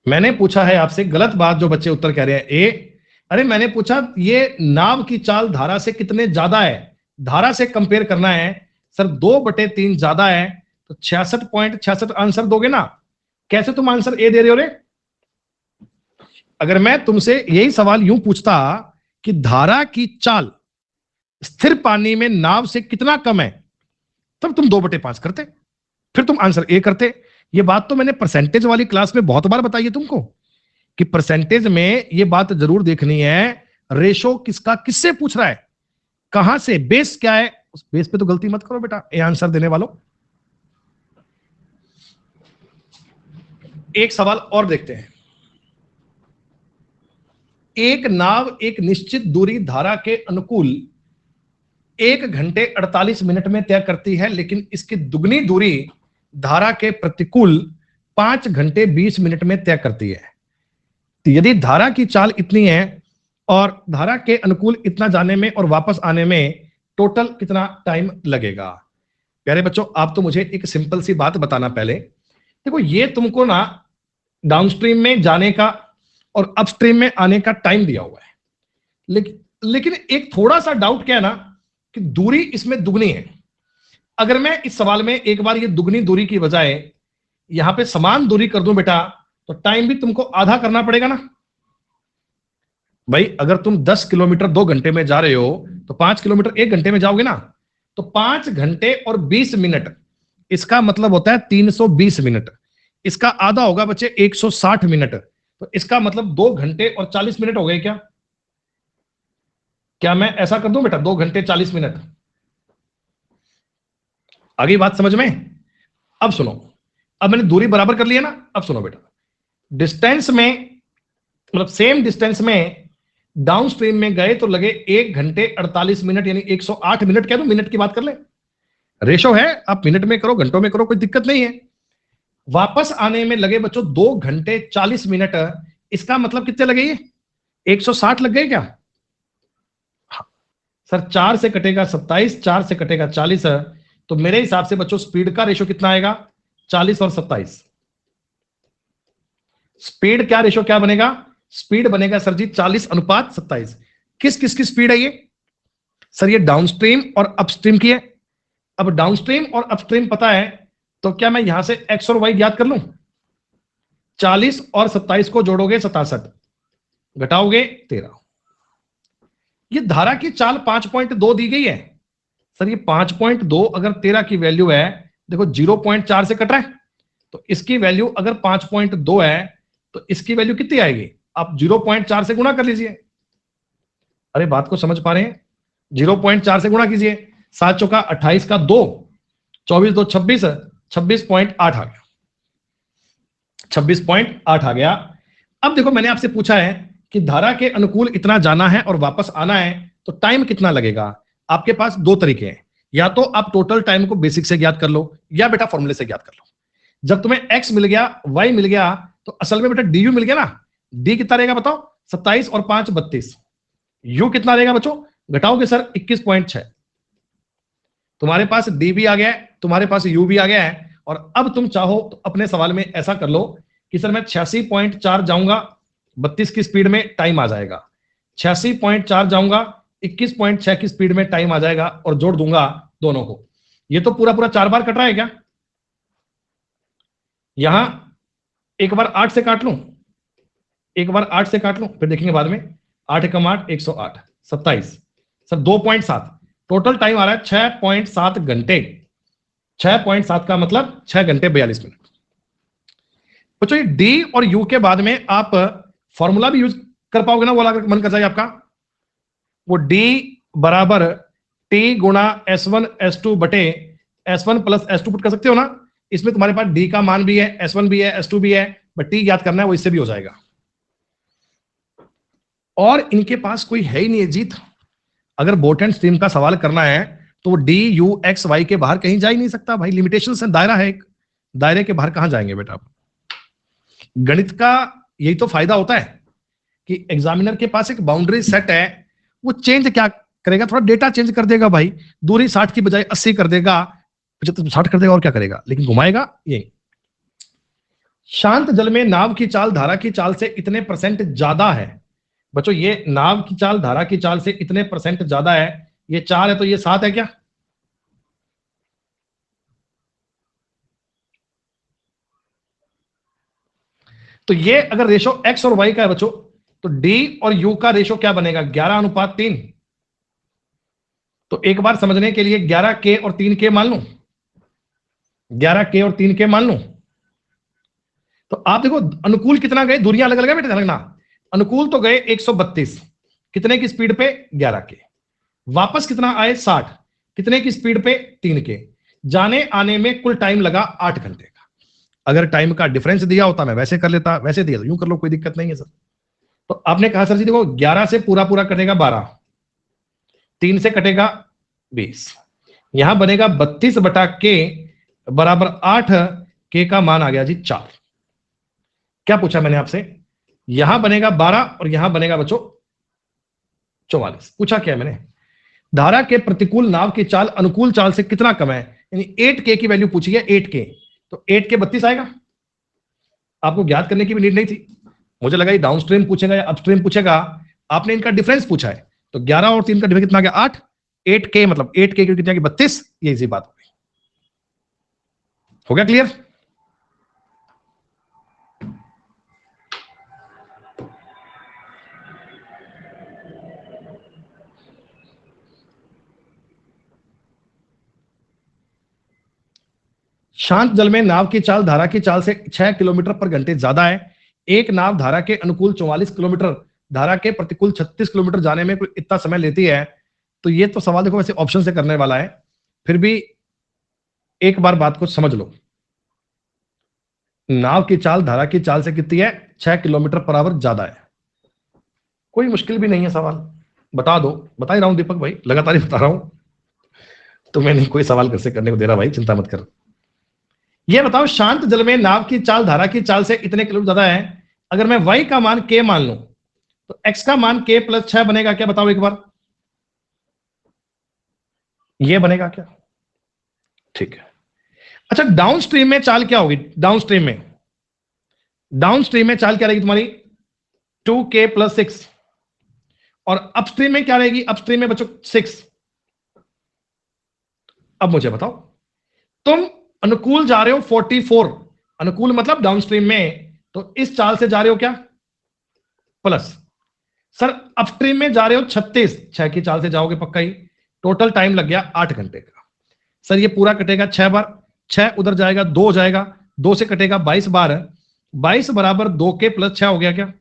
Speaker 2: मैंने पूछा है आपसे, गलत बात जो बच्चे उत्तर कह रहे हैं ए। अरे मैंने पूछा ये नाव की चाल धारा से कितने ज्यादा है, धारा से कंपेयर करना है। सर 2/3 ज्यादा है तो 66.66 आंसर दोगे ना। कैसे तुम आंसर ए दे रहे हो रे? अगर मैं तुमसे यही सवाल यूं पूछता कि धारा की चाल स्थिर पानी में नाव से कितना कम है, तब तुम 2/5 करते, फिर तुम आंसर ए करते। ये बात तो मैंने परसेंटेज वाली क्लास में बहुत बार बताई है तुमको कि परसेंटेज में ये बात जरूर देखनी है, रेशो किसका किससे पूछ रहा है, कहां से, बेस क्या है, उस बेस पे तो गलती मत करो बेटा ए आंसर देने वालों। एक सवाल और देखते हैं। एक नाव एक निश्चित दूरी धारा के अनुकूल 1 घंटे 48 मिनट में तय करती है, लेकिन इसकी दुगनी दूरी धारा के प्रतिकूल 5 घंटे 20 मिनट में तय करती है। तो यदि धारा की चाल इतनी है और धारा के अनुकूल इतना जाने में और वापस आने में टोटल कितना टाइम लगेगा? प्यारे बच्चों आप तो मुझे एक सिंपल सी बात बताना पहले। देखो ये तुमको ना डाउनस्ट्रीम में जाने का और अपस्ट्रीम में आने का टाइम दिया हुआ है, लेकिन एक थोड़ा सा डाउट क्या है ना कि दूरी इसमें दुगनी है। अगर मैं इस सवाल में एक बार ये दुगनी दूरी की बजाय यहां पे समान दूरी कर दूं बेटा, तो टाइम भी तुमको आधा करना पड़ेगा ना भाई। अगर तुम 10 किलोमीटर 2 घंटे में जा रहे हो तो 5 किलोमीटर 1 घंटे में जाओगे ना, तो 5 घंटे और 20 मिनट, इसका मतलब होता है 320 मिनट। इसका आधा होगा बच्चे 160 मिनट, तो इसका मतलब 2 घंटे और 40 मिनट हो गए क्या? क्या मैं ऐसा कर दूं बेटा 2 घंटे 40 मिनट? आगे बात समझ में? अब सुनो, अब मैंने दूरी बराबर कर लिया ना, अब सुनो बेटा, डिस्टेंस में मतलब सेम डिस्टेंस में डाउन स्ट्रीम में गए तो लगे 1 घंटे 48 मिनट, यानी 108 मिनट। कह दो मिनट की बात कर ले, रेशो है, आप मिनट में करो घंटों में करो कोई दिक्कत नहीं है। वापस आने में लगे बच्चों 2 घंटे 40 मिनट, इसका मतलब कितने लगे? ये 160 लग गए क्या? हाँ। सर 4 से कटेगा 27, 4 से कटेगा 40, तो मेरे हिसाब से बच्चों स्पीड का रेशो कितना आएगा? 40 और 27। स्पीड क्या रेशो क्या बनेगा? स्पीड बनेगा सर जी 40:27। किस किस की स्पीड है ये? सर ये डाउनस्ट्रीम और अपस्ट्रीम की है। अब डाउनस्ट्रीम और अपस्ट्रीम पता है तो क्या मैं यहां से एक्स और वाई ज्ञात कर लूं? 40 और 27 को जोड़ोगे 67, घटाओगे 13। ये धारा की चाल 5.2 दी गई है। सर ये 5.2 अगर 13 की वैल्यू है, देखो 0.4 से कट रहा है, तो इसकी वैल्यू अगर 5.2 है तो इसकी वैल्यू कितनी आएगी? आप 0.4 से गुणा कर लीजिए। अरे बात को समझ पा रहे हैं? 0.4 से गुणा कीजिए, 7 चौका 28 का 2, 24 2 26, 26.8 आ गया, 26.8 आ गया। अब देखो मैंने आपसे पूछा है कि धारा के अनुकूल इतना जाना है और वापस आना है तो टाइम कितना लगेगा? आपके पास दो तरीके हैं, या तो आप टोटल टाइम को बेसिक से ज्ञात कर लो या बेटा फॉर्मूले से ज्ञात कर लो। जब तुम्हें x मिल गया, y मिल गया, तो असल में बेटा du मिल गया ना। d कितना रहेगा बताओ? 27 और 5 32। u कितना रहेगा बच्चों? घटाओगे सर 21.6। तुम्हारे पास d भी आ गया है, तुम्हारे पास u भी आ गया है। और अब तुम चाहो तो अपने सवाल में ऐसा कर लो कि सर मैं 86.4 जाऊंगा, 32 की स्पीड में टाइम आ जाएगा, 86.4 जाऊंगा, 21.6 की स्पीड में टाइम आ जाएगा, और जोड़ दूंगा दोनों को। ये तो पूरा पूरा 4 बार कट रहा है क्या? यहां एक बार 8 से काट लूं, एक बार 8 से काट लो, फिर देखेंगे बाद में। 8 एकम 8, 108, 27 सर 2.7, टोटल टाइम आ रहा है 6.7 घंटे। 6.7 का मतलब 6 घंटे 42 मिनट। बच्चों ये डी और यू के बाद में आप फॉर्मूला भी यूज कर पाओगे ना, वो अगर मन कर जाए आपका, वो डी बराबर टी गुणा S1 S2 बटे S1 प्लस S2 पुट कर सकते हो ना। इसमें तुम्हारे पास डी का मान भी है, S1 भी है, S2 भी है, बट टी याद करना है, वो इससे भी हो जाएगा। और इनके पास कोई है ही नहीं है जीत। अगर बोट एंड स्ट्रीम का सवाल करना है तो डी यू एक्स वाई के बाहर कहीं जा ही नहीं सकता भाई, लिमिटेशन है, दायरा है एक, दायरे के बाहर कहां जाएंगे बेटा आप। गणित का यही तो फायदा होता है कि एग्जामिनर के पास एक बाउंड्री सेट है, वो चेंज क्या करेगा, थोड़ा डेटा चेंज कर देगा भाई, दूरी 60 की बजाय 80 कर देगा, 75 60 कर देगा, और क्या करेगा, लेकिन घुमाएगा यही। शांत जल में नाव की चाल धारा की चाल से इतने परसेंट ज्यादा है। बच्चों ये नाव की चाल धारा की चाल से इतने परसेंट ज्यादा है, ये 4 है तो ये 7 है क्या? तो ये अगर रेशो एक्स और वाई का है बच्चों, तो डी और यू का रेशो क्या बनेगा, 11:3। तो एक बार समझने के लिए 11K और 3K मान लूं, 11K और 3K मान लूं, तो आप देखो अनुकूल कितना गए, दूरियां अलग अलग है बेटे, लगना। अनुकूल तो गए 132, कितने की स्पीड पे, 11K। वापस कितना आए, 60, कितने की स्पीड पे, 3K। जाने आने में कुल टाइम लगा 8 घंटे का। अगर टाइम का डिफरेंस दिया होता मैं वैसे कर लेता, वैसे दिया तो यूं कर लो, कोई दिक्कत नहीं है सर। तो आपने कहा सर जी देखो 11 से पूरा पूरा कटेगा 12, 3 से कटेगा 20, यहां बनेगा 32/K बराबर 8K का मान आ गया जी 4। क्या पूछा मैंने आपसे, यहां बनेगा 12 और यहां बनेगा बच्चों 44। पूछा क्या है मैंने, धारा के प्रतिकूल नाव की चाल अनुकूल चाल से कितना कम है, यानी 8K की वैल्यू पूछी है, 8K, तो 8K 32 आएगा। आपको ज्ञात करने की भी नीड नहीं थी, मुझे लगा ये डाउनस्ट्रीम पूछेगा या अपस्ट्रीम पूछेगा, आपने इनका डिफरेंस पूछा है, तो 11 और 3 का डिफरेंस कितना आ गया, 8, 8K मतलब 8K की कितनी 32, ये इसी बात हो गया क्लियर। शांत जल में नाव की चाल धारा की चाल से 6 किलोमीटर पर घंटे ज्यादा है। एक नाव धारा के अनुकूल 44 किलोमीटर, धारा के प्रतिकूल 36 किलोमीटर जाने में इतना समय लेती है। तो ये तो सवाल देखो वैसे ऑप्शन से करने वाला है, फिर भी एक बार बात को समझ लो। नाव की चाल धारा की चाल से कितनी है, 6 किलोमीटर पर आवर ज्यादा है। कोई मुश्किल भी नहीं है सवाल, बता दो, बता ही रहा हूं दीपक भाई, लगातार ही बता रहा हूं, तो मैं नहीं कोई सवाल कर से करने को दे रहा भाई, चिंता मत कर। ये बताओ शांत जल में नाव की चाल धारा की चाल से इतने किलोमीटर ज्यादा है, अगर मैं y का मान k मान लूं तो x का मान k + 6 बनेगा क्या, बताओ एक बार, ये बनेगा क्या? ठीक है। अच्छा डाउनस्ट्रीम में चाल क्या होगी, डाउनस्ट्रीम में चाल क्या रहेगी तुम्हारी, 2K + 6, और अपस्ट्रीम में क्या रहेगी, अपस्ट्रीम में बच्चों 6। अब मुझे बताओ, तुम अनुकूल जा रहे हो 44, अनुकूल मतलब डाउनस्ट्रीम में, तो इस चाल से जा रहे हो क्या, प्लस। सर अपस्ट्रीम में जा रहे हो 36, 6 की चाल से जाओगे पक्का ही, टोटल टाइम लग गया 8 घंटे का। सर ये पूरा कटेगा 6 बार, 6 उधर जाएगा 2 हो जाएगा, 2 से कटेगा 22 बार, 22 बराबर 2K + 6 हो गया क्या?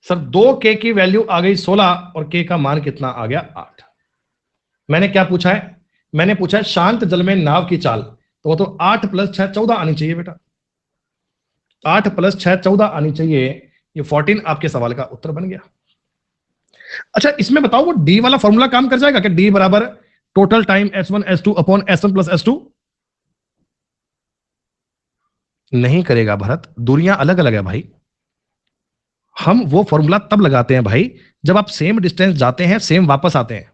Speaker 2: सर 2K की वैल्यू आ गई 16 और K का मान कितना आ गया, 8। मैंने क्या पूछा है, मैंने पूछा है शांत जल में नाव की चाल, तो वो तो 8 + 6 14 आनी चाहिए बेटा, 8 + 6 14 आनी चाहिए, ये 14 आपके सवाल का उत्तर बन गया। अच्छा इसमें बताओ वो डी वाला फॉर्मूला काम कर जाएगा क्या, डी बराबर total time S1 S2 upon S1 + S2? नहीं करेगा भरत, दूरियां अलग अलग है भाई। हम वो फॉर्मूला तब लगाते हैं भाई जब आप सेम डिस्टेंस जाते हैं, सेम वापस आते हैं,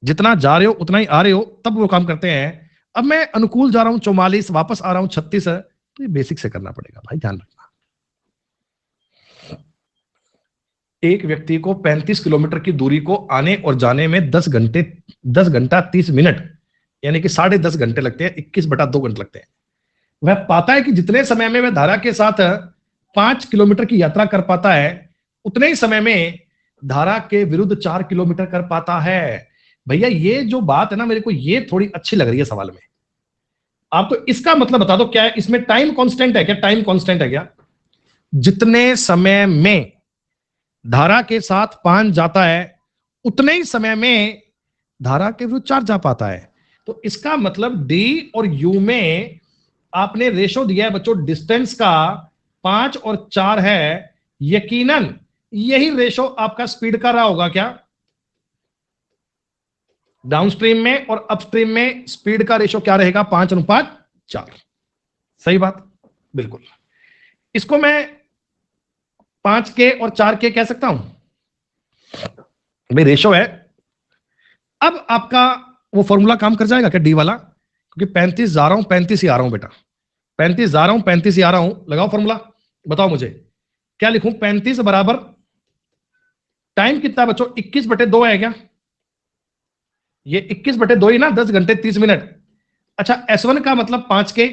Speaker 2: जितना जा रहे हो उतना ही आ रहे हो, तब वो काम करते हैं। अब मैं अनुकूल जा रहा हूं 44, वापस आ रहा हूं 36 है, तो ये बेसिक से करना पड़ेगा भाई, ध्यान रखना। एक व्यक्ति को 35 किलोमीटर की दूरी को आने और जाने में 10 घंटा 30 मिनट, यानी कि 10.5 घंटे लगते हैं, 21/2 घंटे लगते हैं। वह पाता है कि जितने समय में वह धारा के साथ 5 किलोमीटर की यात्रा कर पाता है उतने ही समय में धारा के विरुद्ध 4 किलोमीटर कर पाता है। भैया ये जो बात है ना, मेरे को ये थोड़ी अच्छी लग रही है सवाल में। आप तो इसका मतलब बता दो क्या है इसमें, टाइम कांस्टेंट है क्या? टाइम कांस्टेंट है क्या? जितने समय में धारा के साथ 5 जाता है उतने ही समय में धारा के विरुद्ध 4 जा पाता है। तो इसका मतलब डी और यू में आपने रेशो दिया है बच्चों डिस्टेंस का 5 और 4 है, यकीनन यही रेशो आपका स्पीड का रहा होगा क्या? डाउनस्ट्रीम में और अपस्ट्रीम में स्पीड का रेशो क्या रहेगा? 5:4। सही बात, बिल्कुल। इसको मैं 5K और 4K कह सकता हूं भाई, रेशो है। अब आपका वो फॉर्मूला काम कर जाएगा क्या डी वाला? क्योंकि 35 जा रहा हूं, 35 ही आ रहा हूं बेटा, 35 जा रहा हूं, 35 ही आ रहा हूं। लगाओ फॉर्मूला, बताओ मुझे क्या लिखूं? 35 बराबर टाइम कितना है बच्चों? 21/2 है क्या? ये 21/2 ही ना, 10 घंटे 30 मिनट। अच्छा, S1 का मतलब 5K,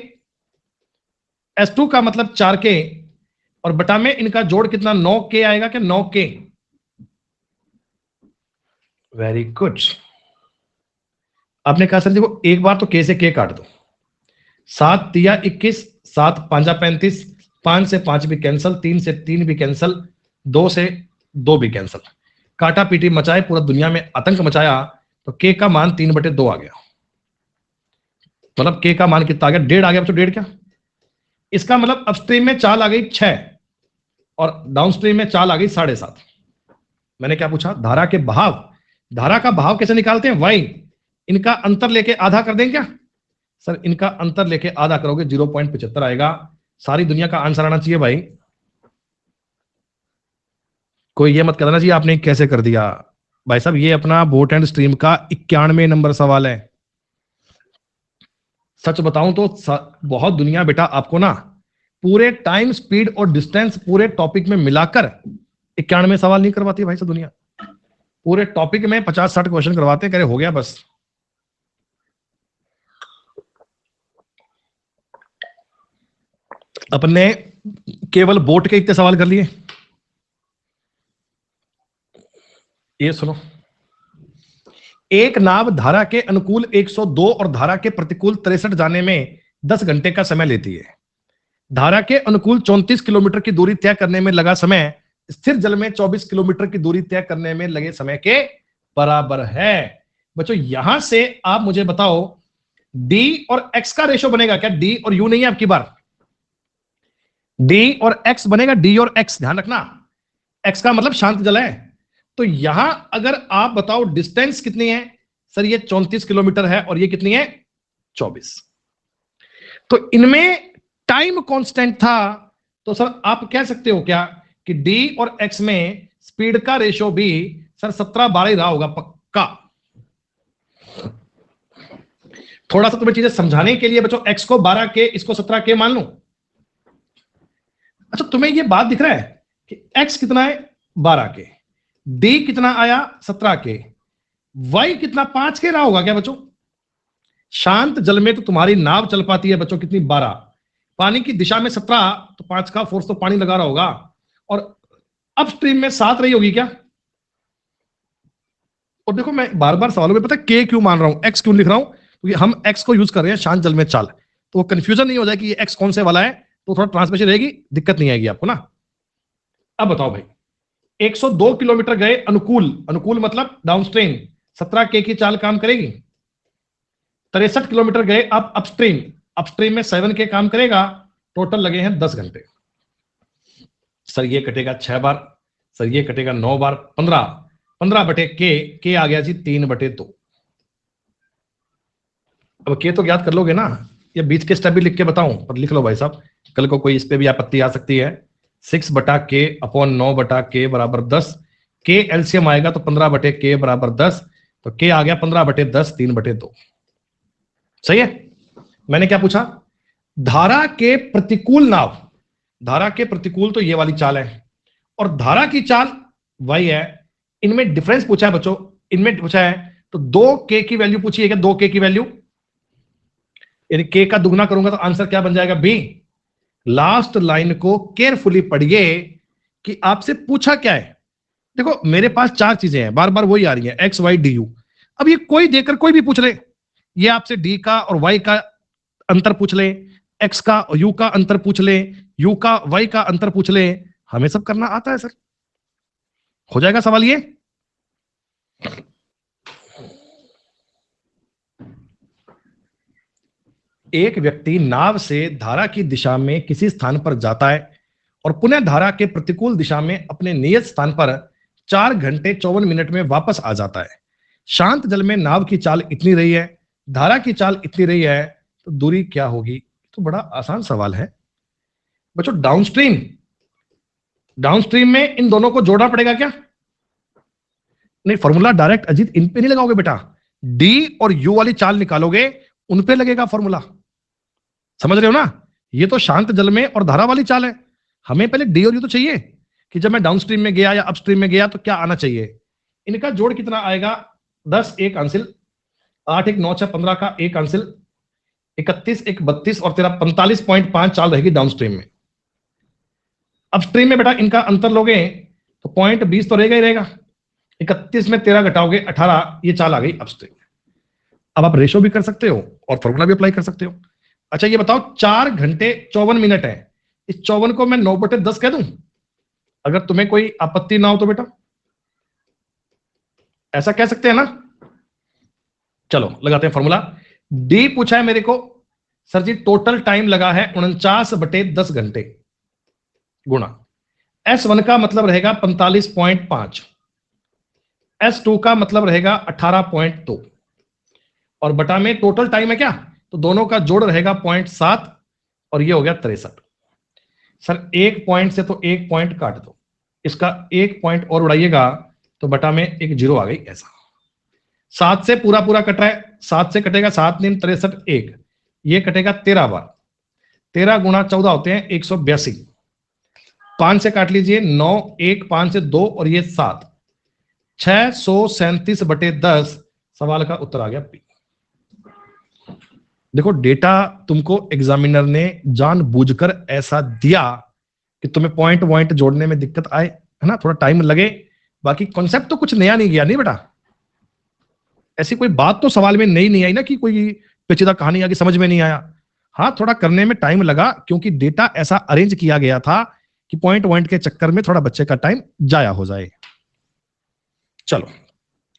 Speaker 2: S2 का मतलब 4K, और बटा में इनका जोड़ कितना? 9K आएगा क्या? 9K। Very good. आपने कहा सर देखो एक बार तो K से K काट दो, 7 तिया 21, 7 5 35, 5 से 5 भी कैंसल, 3 से 3 भी कैंसल, 2 से 2 भी कैंसल, काटा पीटी मचाए, पूरा दुनिया में आतंक मचाया, तो K का मान 3/2 आ गया। मतलब K का मान कितना आ गया? 1.5 आ गया बच्चों, 1.5 क्या? इसका मतलब अपस्ट्रीम में चाल आ गई 6 और डाउनस्ट्रीम में चाल आ गई 7.5। मैंने क्या पूछा? धारा के बहाव, धारा का बहाव कैसे निकालते हैं? वाई, इनका अंतर लेके आधा कर देंगे क्या? सर इनका अंतर लेके आधा करोगे 0.75 आएगा। सारी दुनिया का आंसर आना चाहिए भाई। कोई ये मत कहना जी आपने कैसे कर दिया। भाई साहब ये अपना बोट एंड स्ट्रीम का 91 नंबर सवाल है। सच बताऊं तो बहुत दुनिया बेटा आपको ना पूरे टाइम स्पीड और डिस्टेंस पूरे टॉपिक में मिलाकर 91 सवाल नहीं करवाती भाई साहब दुनिया। पूरे टॉपिक में 50-60 क्वेश्चन करवाते हैं, करे हो गया बस। अपने केवल बोट के इतने सवाल कर लिए। ये सुनो, एक नाव धारा के अनुकूल 102 और धारा के प्रतिकूल 63 जाने में 10 घंटे का समय लेती है। धारा के अनुकूल 34 किलोमीटर की दूरी तय करने में लगा समय स्थिर जल में 24 किलोमीटर की दूरी तय करने में लगे समय के बराबर है। बच्चों यहां से आप मुझे बताओ डी और एक्स का रेशो बनेगा क्या? डी और यू नहीं है आपकी बार, डी और एक्स बनेगा, डी और एक्स, ध्यान रखना। एक्स का मतलब शांत जल है। तो यहां अगर आप बताओ डिस्टेंस कितनी है? सर ये 34 किलोमीटर है और ये कितनी है? 24। तो इनमें टाइम कांस्टेंट था, तो सर आप कह सकते हो क्या कि डी और एक्स में स्पीड का रेशो भी सर 17-12 ही रहा होगा पक्का। थोड़ा सा तुम्हें चीजें समझाने के लिए बच्चों एक्स को 12K, इसको 17K मान लो। अच्छा तुम्हें ये बात दिख रहा है कि एक्स कितना है? 12K, डी कितना आया? 17K, वाई कितना? 5K रहा होगा क्या बच्चों? शांत जल में तो तुम्हारी नाव चल पाती है बच्चों कितनी? 12, पानी की दिशा में 17, तो 5 का फोर्स तो पानी लगा रहा होगा, और अपस्ट्रीम में 7 रही होगी क्या? और देखो मैं बार बार सवालों में पता है K क्यों मान रहा हूं, एक्स क्यों लिख रहा हूं? क्योंकि हम एक्स को यूज कर रहे हैं शांत जल में चाल, तो वो कंफ्यूजन नहीं हो जाए कि ये एक्स कौन से वाला है, तो थोड़ा ट्रांसलेशन रहेगी, दिक्कत नहीं आएगी आपको ना। अब बताओ भाई 102 किलोमीटर गए अनुकूल, अनुकूल मतलब डाउनस्ट्रीम, 17K की चाल काम करेगी। 63 किलोमीटर गए अब अपस्ट्रीम, अपस्ट्रीम में 7K काम करेगा। टोटल लगे हैं 10 घंटे। सर ये कटेगा 6 बार, सर ये कटेगा 9 बार, 15/K, K आ गया जी 3/2। अब K तो ज्ञात कर लोगे ना, ये बीच के स्टेप भी लिख के बताऊं? पर लिख लो भाई साहब, कल को कोई इस पे भी आपत्ति आ सकती है। 6/K अपॉन 9/K बराबर 10, K एलसीएम आएगा तो 15/K बराबर 10, तो K आ गया 15/10, 3/2। सही है। मैंने क्या पूछा? धारा के प्रतिकूल नाव, धारा के प्रतिकूल तो ये वाली चाल है, और धारा की चाल वही है। इनमें डिफरेंस पूछा है बच्चों, इनमें पूछा है तो 2K की वैल्यू पूछी है क्या? 2K की वैल्यू, यानी K का दुगना करूंगा तो आंसर क्या बन जाएगा? B। लास्ट लाइन को केयरफुली पढ़िए कि आपसे पूछा क्या है। देखो मेरे पास चार चीजें हैं, बार बार वही आ रही है, एक्स वाई डी यू। अब ये कोई देकर कोई भी पूछ ले, ये आपसे डी का और वाई का अंतर पूछ ले, एक्स का और यू का अंतर पूछ ले, यू का वाई का अंतर पूछ ले, हमें सब करना आता है सर। हो जाएगा सवाल ये। एक व्यक्ति नाव से धारा की दिशा में किसी स्थान पर जाता है और पुनः धारा के प्रतिकूल दिशा में अपने नियत स्थान पर 4 घंटे 54 मिनट में वापस आ जाता है। शांत जल में नाव की चाल इतनी रही है, धारा की चाल इतनी रही है, तो दूरी क्या होगी? तो बड़ा आसान सवाल है बच्चों। डाउनस्ट्रीम, डाउनस्ट्रीम में इन दोनों को जोड़ना पड़ेगा क्या? नहीं, फॉर्मूला डायरेक्ट अजीत इन पे नहीं लगाओगे बेटा, डी और यू वाली चाल निकालोगे, उन पे लगेगा फॉर्मूला। समझ रहे हो ना? ये तो शांत जल में और धारा वाली चाल है, हमें पहले डी और यू तो चाहिए कि जब मैं डाउनस्ट्रीम में गया या अपस्ट्रीम में गया तो क्या आना चाहिए। इनका जोड़ कितना आएगा? 10 एक आंसिल, 8 एक 9 6 15 का एक आंसिल, 31 एक 32 और तेरा 45.5 चाल रहेगी डाउनस्ट्रीम में। अपस्ट्रीम में बेटा इनका अंतर लोगे तो 0.20 तो रहेगा ही रहेगा, 31 में 13 घटाओगे 18, ये चाल आ गई अपस्ट्रीम। अब आप रेशो भी कर सकते हो और फॉर्मूला भी अप्लाई कर सकते हो। अच्छा ये बताओ, 4 घंटे 54 मिनट है, इस 54 को मैं 9/10 कह दूं, अगर तुम्हें कोई आपत्ति ना हो तो बेटा, ऐसा कह सकते हैं ना? चलो लगाते हैं फॉर्मूला। डी पूछा है मेरे को, सर जी टोटल टाइम लगा है 49/10 घंटे, गुणा S1 का मतलब रहेगा 45.5, S2 का मतलब रहेगा 18.2 और बटा में टोटल टाइम है क्या, तो दोनों का जोड़ रहेगा 0.7 और ये हो गया 63। सर एक पॉइंट से तो एक पॉइंट काट दो, इसका एक पॉइंट और उड़ाइएगा तो बटा में एक जीरो आ गई। ऐसा 7 से पूरा पूरा कट रहा है, 7 से कटेगा 7 × 63 1, ये कटेगा 13 बार, 13 × 14 होते हैं 182, 5 से काट लीजिए 9, 1 5 से 2 और ये 7, 637/10। सवाल का उत्तर आ गया पी। देखो डेटा तुमको एग्जामिनर ने जानबूझकर ऐसा दिया कि तुम्हें पॉइंट पॉइंट जोड़ने में दिक्कत आए, है ना, थोड़ा टाइम लगे, बाकी कॉन्सेप्ट तो कुछ नया नहीं गया नहीं बेटा। ऐसी कोई बात तो सवाल में नई नहीं आई ना कि कोई पेचीदा कहानी आ कि समझ में नहीं आया। हाँ थोड़ा करने में टाइम लगा क्योंकि डेटा ऐसा अरेंज किया गया था कि पॉइंट पॉइंट के चक्कर में थोड़ा बच्चे का टाइम जाया हो जाए। चलो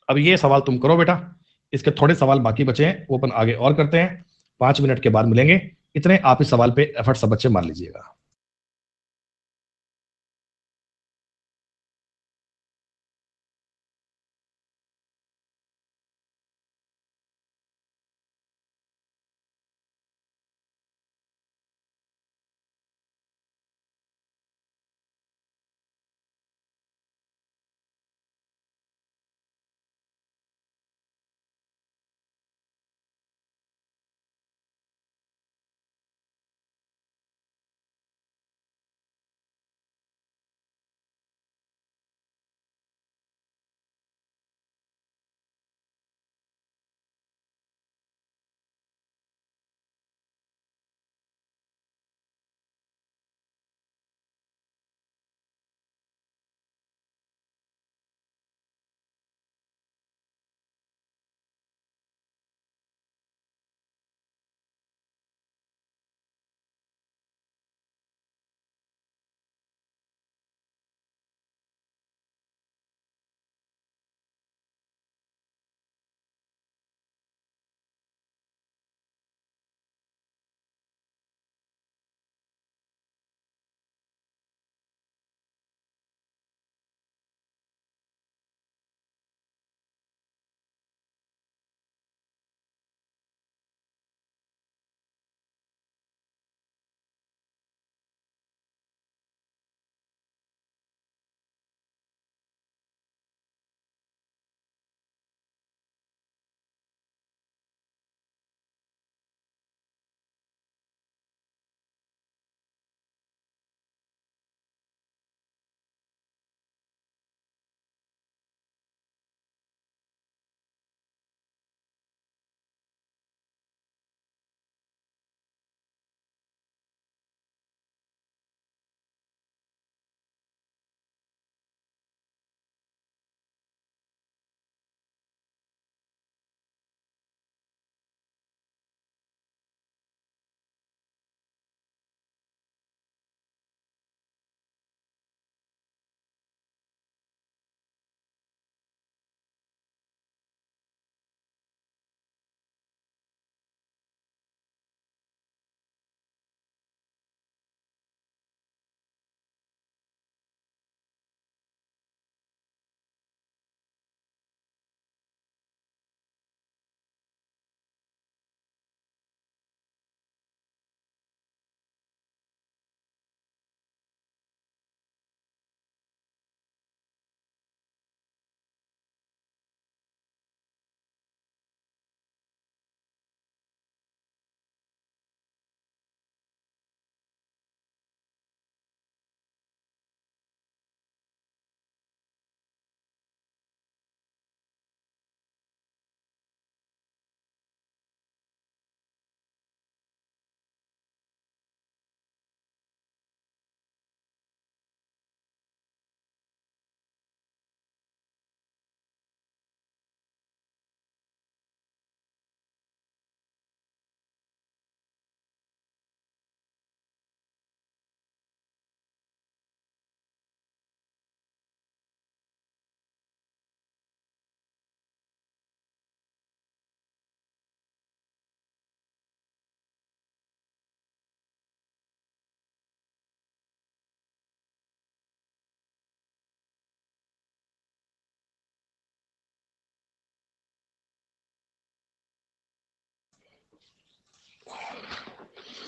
Speaker 2: अब ये सवाल तुम करो बेटा, इसके थोड़े सवाल बाकी बचे हैं, वो अपन आगे और करते हैं, 5 मिनट के बाद मिलेंगे। इतने आप इस सवाल पे एफर्ट सब बच्चे मार लीजिएगा।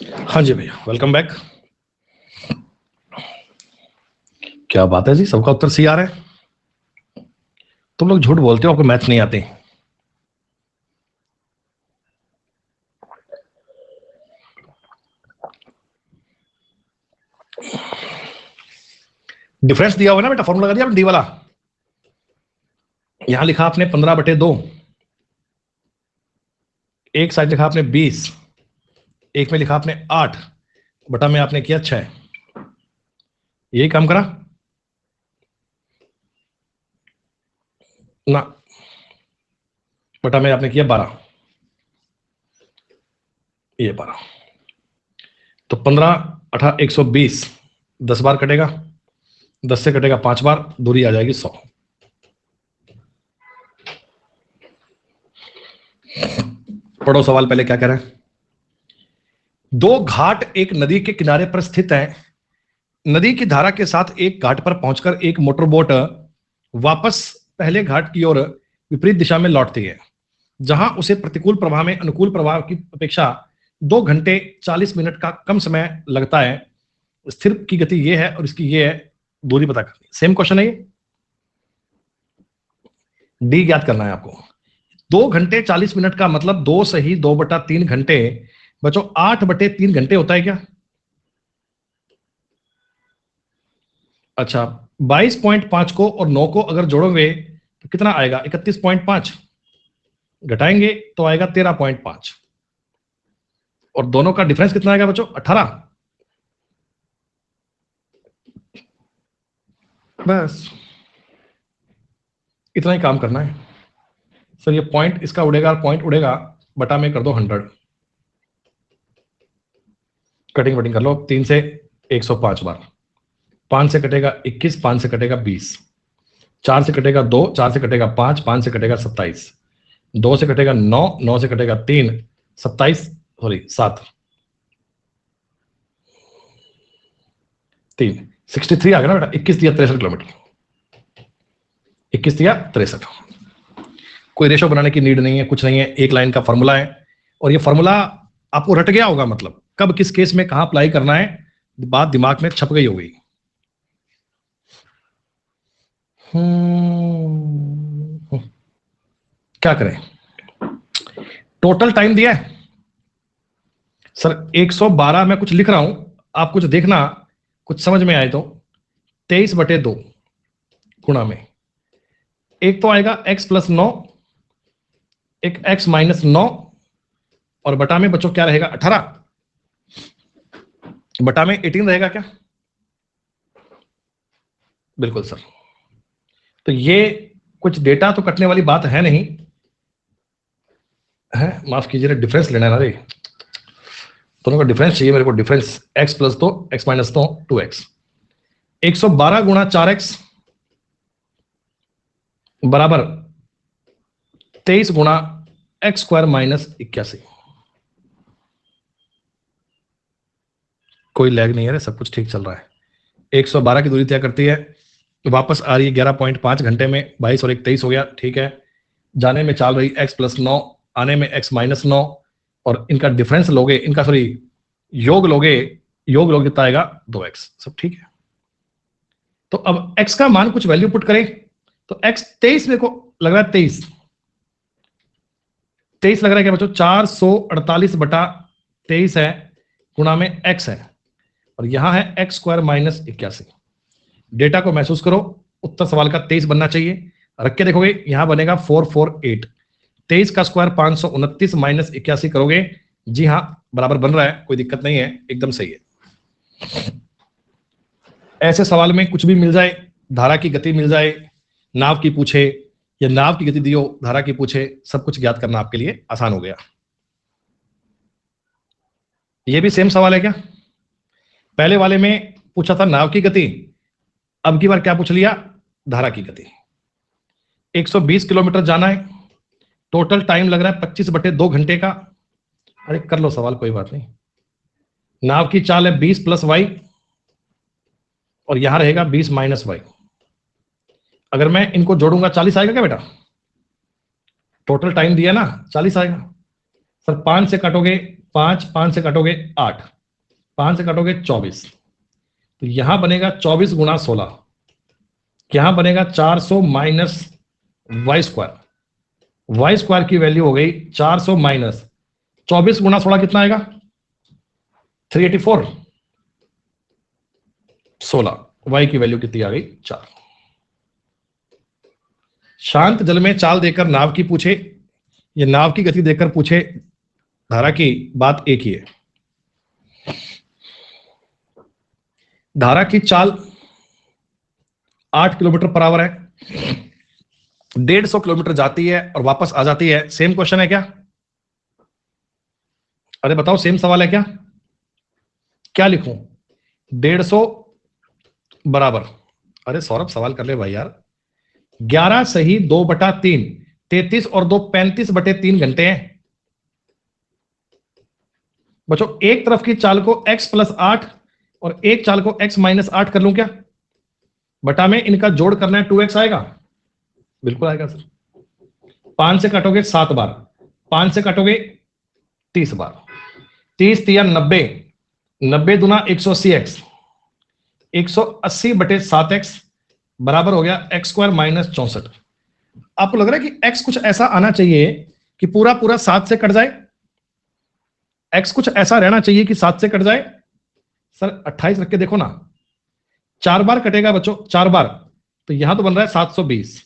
Speaker 2: हाँ जी भैया, वेलकम बैक। क्या बात है जी, सबका उत्तर सी आ रहा है। तुम लोग झूठ बोलते हो, आपको मैथ नहीं आते। डिफरेंस दिया हुआ है ना बेटा, फॉर्मूला लगा दिया आपने डी वाला। यहां लिखा आपने 15/2, एक साइड लिखा आपने 20, एक में लिखा आपने 8 बटा में आपने किया 6। यही काम करा ना, बटा में आपने किया 12, ये 12। तो 15 18 120, 10 बार कटेगा, 10 से कटेगा 5 बार, दूरी आ जाएगी 100। पढ़ो सवाल पहले क्या कह रहे हैं। दो घाट एक नदी के किनारे पर स्थित हैं। नदी की धारा के साथ एक घाट पर पहुंचकर एक मोटरबोट वापस पहले घाट की ओर विपरीत दिशा में लौटती है, जहां उसे प्रतिकूल प्रवाह में अनुकूल प्रवाह की अपेक्षा 2 घंटे 40 मिनट का कम समय लगता है। स्थिर की गति ये है और इसकी ये है, दूरी पता करनी। सेम क्वेश्चन है ये, डी ज्ञात करना है आपको। 2 घंटे 40 मिनट का मतलब 2 सही 2/3 घंटे, बच्चों 8/3 घंटे होता है क्या? अच्छा, 22.5 को और 9 को अगर जोड़ोगे तो कितना आएगा? 31.5। घटाएंगे तो आएगा 13.5, और दोनों का डिफरेंस कितना आएगा बच्चों? 18। बस इतना ही काम करना है सर। ये पॉइंट इसका उड़ेगा, पॉइंट उड़ेगा, बटा में कर दो 100। कटिंग वटिंग कर लो। 3 से 105 बार, 5 से कटेगा 21, 5 से कटेगा 20, 4 से कटेगा 2, 4 से कटेगा 5, 5 से कटेगा 27, 2 से कटेगा 9, 9 से कटेगा 3, 27 सॉरी 7, 3 63 आ गया ना बेटा। 21 दिया 63 किलोमीटर, 21 दिया 63। कोई रेशो बनाने की नीड नहीं है, कुछ नहीं है, एक लाइन का फॉर्मूला है। और ये फॉर्मूला आपको रट गया होगा, मतलब कब किस केस में कहां अप्लाई करना है, बात दिमाग में छप गई होगी। क्या करें? टोटल टाइम दिया है सर 112। मैं कुछ लिख रहा हूं, आप कुछ देखना, कुछ समझ में आए तो। 23/2 गुणा में एक तो आएगा x + 9, एक x - 9, और बटा में बच्चों क्या रहेगा? 18। बटा में 18 रहेगा क्या? बिल्कुल सर। तो ये कुछ डेटा तो कटने वाली बात है नहीं है, माफ कीजिए, डिफरेंस लेना है ना रे, दोनों का डिफरेंस चाहिए मेरे को। Difference x + 2 x - 2 2x। 112 गुणा 4x बराबर 23 गुणा x² - 81। कोई लैग नहीं है रे, सब कुछ ठीक चल रहा है। 112 की दूरी तय करती है, वापस आ रही है 11.5 घंटे में। 22 और 1 23 हो गया, ठीक है। जाने में चाल रही x + 9, आने में x - 9, और इनका डिफरेंस लोगे, इनका सॉरी योग लोगे, योग लोगे कितना आएगा? 2x। सब ठीक है। तो अब x का मान कुछ वैल्यू पुट करें, तो x 23 मेरे को लग रहा है, 23 लग रहा है क्या बच्चों? 448/23 है, गुणा में x है, और यहां है x² - 81। डेटा को महसूस करो, उत्तर सवाल का 23 बनना चाहिए। रख के देखोगे, यहां बनेगा 448। 23 का स्क्वायर 529 - 81 करोगे, जी हाँ बराबर बन रहा है, कोई दिक्कत नहीं है, एकदम सही है। ऐसे सवाल में कुछ भी मिल जाए, धारा की गति मिल जाए, नाव की पूछे, या नाव की गति दियो, धारा की पूछे, सब कुछ ज्ञात करना आपके लिए आसान हो गया। ये भी सेम सवाल है क्या? पहले वाले में पूछा था नाव की गति, अब की बार क्या पूछ लिया? धारा की गति। 120 किलोमीटर जाना है, टोटल टाइम लग रहा है 25/2 घंटे का। अरे कर लो सवाल, कोई बात नहीं। नाव की चाल है 20 + y, और यहां रहेगा 20 - y। अगर मैं इनको जोड़ूंगा 40 आएगा क्या बेटा? टोटल टाइम दिया ना, 40 आएगा। सर 5 से काटोगे 5, 5 से काटोगे 8, 5 से काटोगे 24, तो यहां बनेगा 24 गुणा 16, यहां बनेगा 400 minus y square. Y square की वैल्यू हो गई 400 माइनस 24 गुणा 16 कितना आएगा? 384। 16 वाई की वैल्यू कितनी आ गई? 4। शांत जल में चाल देकर नाव की पूछे, ये नाव की गति देकर पूछे धारा की, बात एक ही है। धारा की चाल 8 किलोमीटर पर आवर है, 150 किलोमीटर जाती है और वापस आ जाती है। सेम क्वेश्चन है क्या? अरे बताओ, सेम सवाल है क्या? क्या लिखूं? 150 बराबर, अरे सौरभ सवाल कर ले भाई यार। 11 सही 2/3, 33 और 2 35/3 घंटे हैं। बच्चों एक तरफ की चाल को x + 8 और एक चाल को x - 8 कर लूं क्या? बटा में इनका जोड़ करना है, 2x आएगा। बिल्कुल आएगा सर। 5 से काटोगे 7 बार, 5 से काटोगे 30 बार, 30 तिया 90, 90 दूना 180x, 180/7x बराबर हो गया x² - 64। आपको लग रहा है कि x कुछ ऐसा आना चाहिए कि पूरा पूरा 7 से कट जाए? x कुछ ऐसा रहना चाहिए कि 7 से कट जाए? सर 28 रख के देखो ना, 4 बार कटेगा बच्चों, 4 बार, तो यहां तो बन रहा है 720।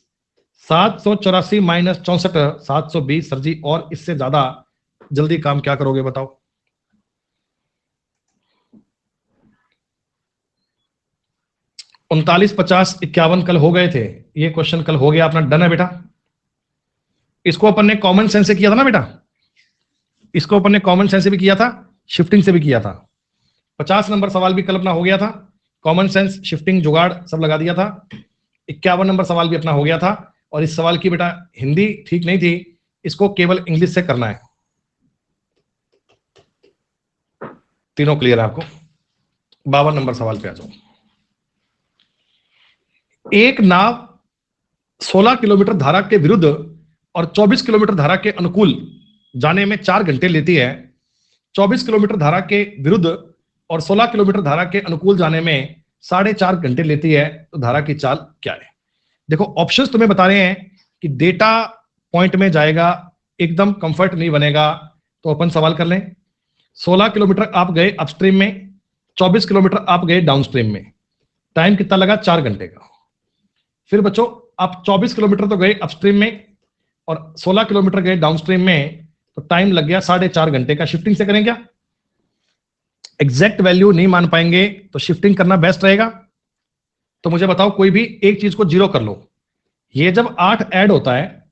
Speaker 2: 784 - 64 720। सर जी और इससे ज्यादा जल्दी काम क्या करोगे बताओ? उनतालीस 50 51 कल हो गए थे, ये क्वेश्चन कल हो गया अपना, डन है बेटा। इसको अपन ने कॉमन सेंस से किया था ना बेटा, इसको अपन ने कॉमन सेंस से भी किया था, शिफ्टिंग से भी किया था। 50 नंबर सवाल भी कल अपना हो गया था, कॉमन सेंस शिफ्टिंग जुगाड़ सब लगा दिया था। 51 नंबर सवाल भी अपना हो गया था। और इस सवाल की बेटा हिंदी ठीक नहीं थी, इसको केवल इंग्लिश से करना है। तीनों क्लियर है आपको? 52 नंबर सवाल पे आ जाओ। एक नाव 16 किलोमीटर धारा के विरुद्ध और 24 किलोमीटर धारा के अनुकूल जाने में 4 घंटे लेती है। 24 किलोमीटर धारा के विरुद्ध और 16 किलोमीटर धारा के अनुकूल जाने में 4.5 घंटे लेती है, तो धारा की चाल क्या है? देखो ऑप्शंस तुम्हें बता रहे हैं कि डेटा पॉइंट में जाएगा, एकदम कंफर्ट नहीं बनेगा, तो अपन सवाल कर लें। 16 किलोमीटर आप गए अपस्ट्रीम में, 24 किलोमीटर आप गए डाउनस्ट्रीम में, टाइम कितना लगा? 4 घंटे का। फिर बच्चों आप 24 किलोमीटर तो गए अपस्ट्रीम में और 16 किलोमीटर गए डाउनस्ट्रीम में, तो टाइम लग गया 4.5 घंटे का। शिफ्टिंग से करें क्या? एग्जैक्ट वैल्यू नहीं मान पाएंगे तो शिफ्टिंग करना बेस्ट रहेगा। तो मुझे बताओ कोई भी एक चीज को 0 कर लो। ये जब 8 ऐड होता है,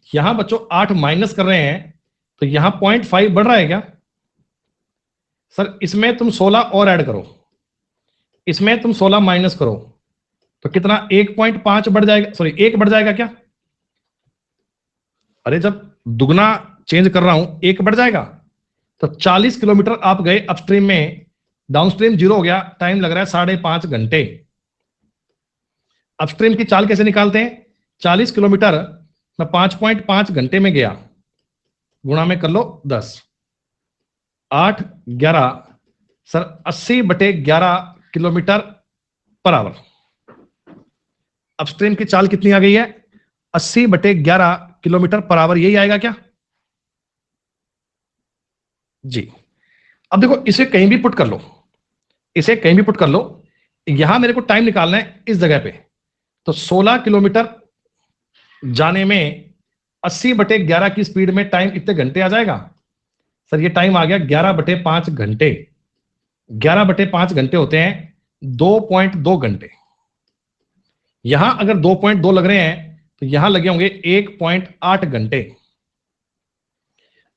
Speaker 2: यहां बच्चों 8 माइनस कर रहे हैं, तो यहां 0.5 बढ़ रहा है क्या? सर इसमें तुम 16 और ऐड करो, इसमें तुम 16 माइनस करो, तो कितना? 1.5 बढ़ जाएगा, सॉरी 1 बढ़ जाएगा क्या? अरे जब दुगना चेंज कर रहा हूं 1 बढ़ जाएगा। तो 40 किलोमीटर आप गए अपस्ट्रीम में, डाउनस्ट्रीम 0 हो गया, टाइम लग रहा है 5.5 घंटे। अपस्ट्रीम की चाल कैसे निकालते हैं? 40 किलोमीटर मैं 5.5 घंटे में गया, गुणा में कर लो 10, 8 11 sir 80/11 kilometre per hour. Upstream की चाल कितनी आ गई है? 80/11 किलोमीटर पर आवर। यही आएगा क्या जी? अब देखो इसे कहीं भी पुट कर लो, इसे कहीं भी पुट कर लो, यहां मेरे को टाइम निकालना है इस जगह पे। तो 16 किलोमीटर जाने में 80/11 की स्पीड में टाइम कितने घंटे आ जाएगा? सर ये टाइम आ गया 11/5 घंटे। 11/5 घंटे होते हैं 2.2 घंटे। यहां अगर 2.2 लग रहे हैं तो यहां लगे होंगे 1.8 घंटे।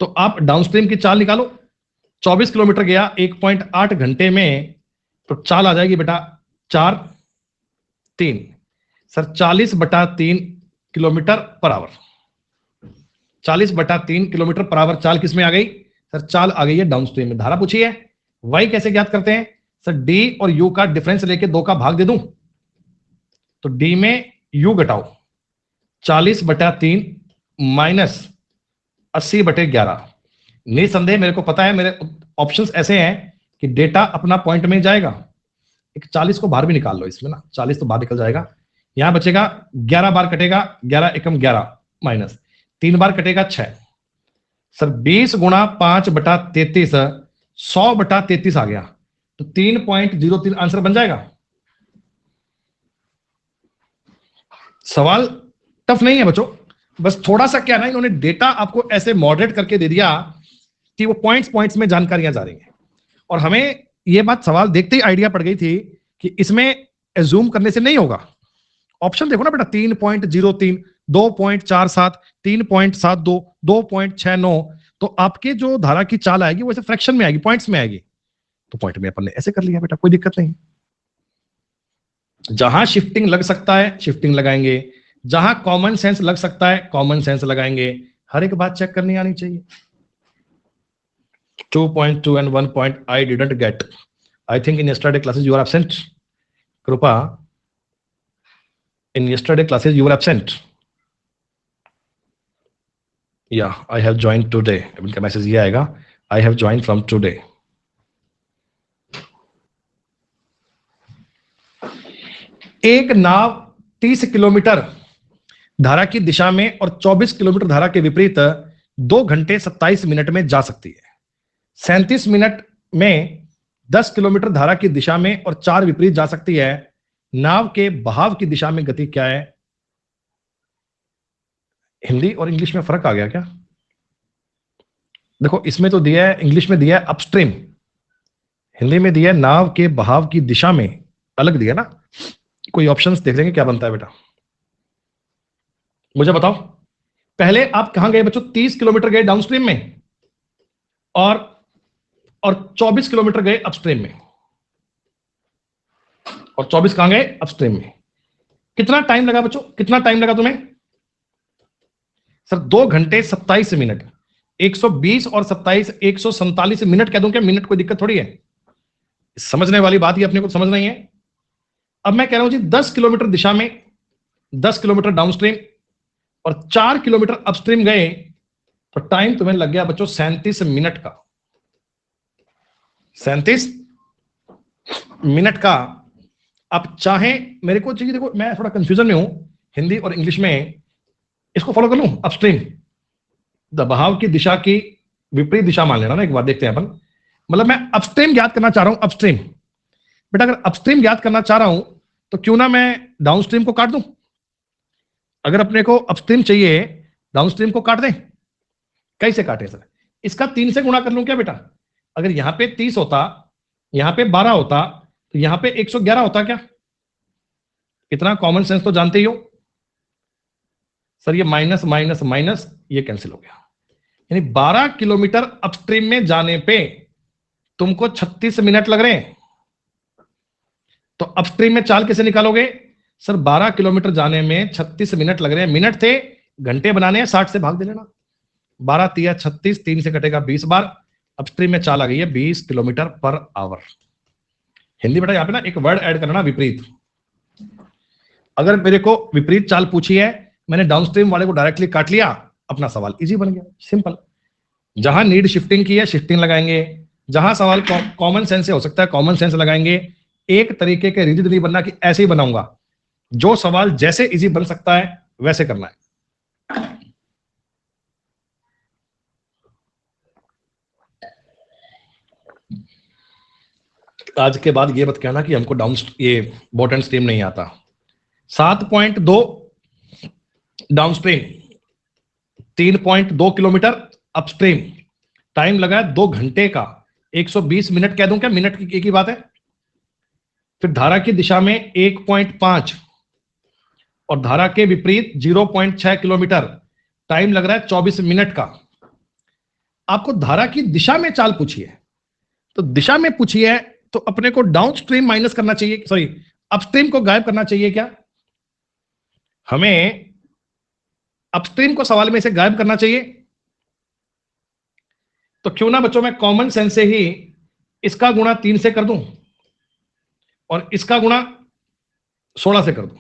Speaker 2: तो आप डाउनस्ट्रीम की चाल निकालो। 24 किलोमीटर गया 1.8 घंटे में, तो चाल आ जाएगी बेटा 4 3 sir 40/3 kilometre per hour. 40/3 kilometre per hour चाल किस में आ गई? सर चाल आ गई है डाउनस्ट्रीम में। धारा पूछी है, वाई कैसे ज्ञात करते हैं? सर डी और यू का डिफरेंस लेके 2 का भाग दे दूं, तो डी में यू घटाओ, 40/3 माइनस 80/11। निसंदेह मेरे को पता है मेरे ऑप्शंस ऐसे हैं कि डेटा अपना पॉइंट में जाएगा। एक 40 को बाहर भी निकाल लो इसमें ना, 40 तो बाहर निकल जाएगा, यहां बचेगा 11 बार कटेगा, 11 एकम 11 माइनस 3 बार कटेगा 6। सर 20 गुणा 5/33 100/33 आ गया, तो 3.03 आंसर बन जाएगा। सवाल टफ नहीं है बच्चों, बस थोड़ा सा क्या ना, इन्होंने डेटा आपको ऐसे मॉडरेट करके दे दिया कि वो पॉइंट्स पॉइंट्स में जानकारियां जा रही हैं, और हमें ये बात सवाल देखते ही आइडिया पड़ गई थी कि इसमें एज्यूम करने से नहीं होगा। ऑप्शन देखो ना बेटा, 3.03, 2.47, 3.72, 2.69, तो आपके जो धारा की चाल आएगी वो ऐसे फ्रैक्शन में आएगी, पॉइंट्स में आएगी, तो पॉइंट में अपन ने ऐसे कर लिया बेटा, कोई दिक्कत नहीं। जहां शिफ्टिंग लग सकता है शिफ्टिंग लगाएंगे, जहां कॉमन सेंस लग सकता है कॉमन सेंस लगाएंगे, हर एक बात चेक करनी आनी चाहिए। 2.2 and 1 point I didn't get. I think in yesterday classes you are absent. Krupa, in yesterday classes you were absent. Yeah, I have joined today. इनका मैसेज ये आएगा, I have joined from today. एक नाव 30 kilometre धारा की दिशा में और 24 kilometre धारा के विपरीत 2 घंटे 27 मिनट में जा सकती है। 37 मिनट में 10 किलोमीटर धारा की दिशा में और 4 विपरीत जा सकती है। नाव के बहाव की दिशा में गति क्या है? हिंदी और इंग्लिश में फर्क आ गया क्या? देखो इसमें तो दिया है, इंग्लिश में दिया है अपस्ट्रीम, हिंदी में दिया है नाव के बहाव की दिशा में, अलग दिया ना। कोई ऑप्शंस देख लेंगे क्या बनता है बेटा, मुझे बताओ। पहले आप कहां गए बच्चों? 30 किलोमीटर गए डाउनस्ट्रीम में और 24 किलोमीटर गए अपस्ट्रीम में, और 24 कहां गए? अपस्ट्रीम में। कितना टाइम लगा बच्चों, कितना टाइम लगा तुम्हें? सर 2 घंटे 27 मिनट। 120 और 27 147 मिनट कह दूं क्या? मिनट कोई दिक्कत थोड़ी है, समझने वाली बात ही अपने को समझना ही है। अब मैं कह रहा हूं जी 10 किलोमीटर दिशा में, 10 किलोमीटर डाउनस्ट्रीम और 4 किलोमीटर अपस्ट्रीम गए, तो टाइम तुम्हें लग गया बच्चों 37 मिनट का। 37 मिनट का। आप चाहें मेरे को चाहिए, देखो मैं थोड़ा कंफ्यूजन में हूं हिंदी और इंग्लिश में, इसको फॉलो कर लूं। अपस्ट्रीम बहाव की दिशा की विपरीत दिशा मान लेना ना, एक बार देखते हैं अपन। मतलब मैं अपस्ट्रीम ज्ञात करना चाह रहा हूं, अपस्ट्रीम। बेटा अगर अपस्ट्रीम ज्ञात करना चाह रहा हूं तो क्यों ना मैं डाउनस्ट्रीम को काट दूं। अगर अपने को अपस्ट्रीम चाहिए, डाउनस्ट्रीम को काट दें। कैसे काटे सर? इसका 3 से गुणा कर लूं क्या बेटा? अगर यहां पे 30 होता, यहां पे 12 होता, तो यहां पे 111 होता क्या? इतना कॉमन सेंस तो जानते ही हो। सर ये माइनस माइनस माइनस ये कैंसिल हो गया, यानी 12 किलोमीटर अपस्ट्रीम में जाने पे तुमको 36 मिनट लग रहे हैं। तो अपस्ट्रीम में चाल कैसे निकालोगे? सर 12 किलोमीटर जाने में 36 मिनट लग रहे हैं, मिनट थे, घंटे बनाने हैं, 60 से भाग दे लेना। 12 तिया 36, 3 से कटेगा 20 बार। अपस्ट्रीम में चाल आ गई है 20 किलोमीटर पर आवर। हिंदी बेटा यहाँ पे ना एक वर्ड ऐड करना, विपरीत। अगर मेरे को विपरीत चाल पूछी है, मैंने डाउनस्ट्रीम वाले को डायरेक्टली काट लिया, अपना सवाल इजी बन गया, सिंपल। जहां नीड शिफ्टिंग की है शिफ्टिंग लगाएंगे, जहां सवाल कॉमन सेंस से हो सकता है कॉमन सेंस लगाएंगे। एक तरीके के रिजिड नहीं बनना कि ऐसे ही बनाऊंगा, जो सवाल जैसे इजी बन सकता है वैसे करना है। आज के बाद ये मत कहना कि हमको ये बॉटम स्ट्रीम नहीं आता। 7.2 डाउनस्ट्रीम, 3.2 किलोमीटर अपस्ट्रीम, टाइम लगा है 2 घंटे का, 120 मिनट कह दूं क्या? मिनट की एक ही बात है। फिर धारा की दिशा में 1.5 और धारा के विपरीत 0.6 किलोमीटर, टाइम लग रहा है 24 मिनट का। आपको धारा की दिशा में चाल पूछी है, तो दिशा में पूछी है तो अपने को डाउनस्ट्रीम माइनस करना चाहिए, सॉरी अपस्ट्रीम को गायब करना चाहिए क्या? हमें अपस्ट्रीम को सवाल में से गायब करना चाहिए। तो क्यों ना बच्चों मैं कॉमन सेंस से ही इसका गुणा 3 से कर दूं और इसका गुणा 16 से कर दूं।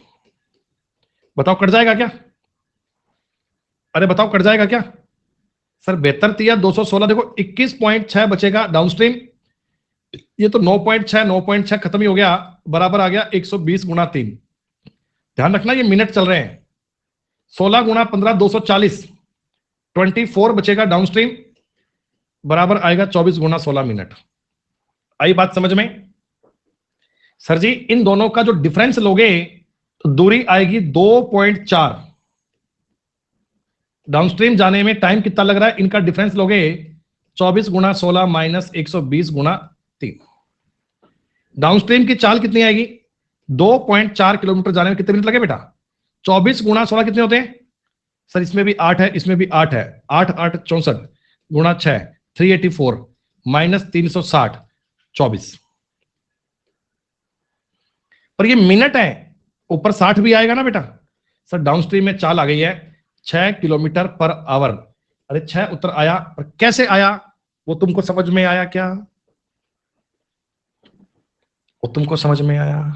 Speaker 2: बताओ कट जाएगा क्या? अरे बताओ कट जाएगा क्या? सर 72 या 216, देखो 21.6 बचेगा डाउनस्ट्रीम, ये तो 9.6 खत्म ही हो गया, बराबर आ गया 120 गुणा 3। ध्यान रखना ये मिनट चल रहे हैं। 16 गुणा 15 240, 24 बचेगा डाउनस्ट्रीम, बराबर आएगा 24 गुणा 16 मिनट। आई बात समझ में? सर जी इन दोनों का जो डिफरेंस लोगे तो दूरी आएगी 2.4। डाउनस्ट्रीम जाने में टाइम कितना लग रहा है, इनका डिफरेंस लोगे 24 गुणा 16 माइनस 120 गुणा 3। डाउनस्ट्रीम की चाल कितनी आएगी? 2.4 किलोमीटर जाने में कितने मिनट लगे बेटा? 24 गुणा 16 कितने होते हैं? सर इसमें भी 8 है, इसमें भी 8 है, 8 8 64 गुणा 6 384 माइनस 360 24। पर ये मिनट है, ऊपर 60 भी आएगा ना बेटा। सर डाउनस्ट्रीम में चाल आ गई है 6 किलोमीटर पर आवर। अरे 6 उत्तर आया, पर कैसे आया वो तुमको समझ में आया क्या? वो तुमको समझ में आया?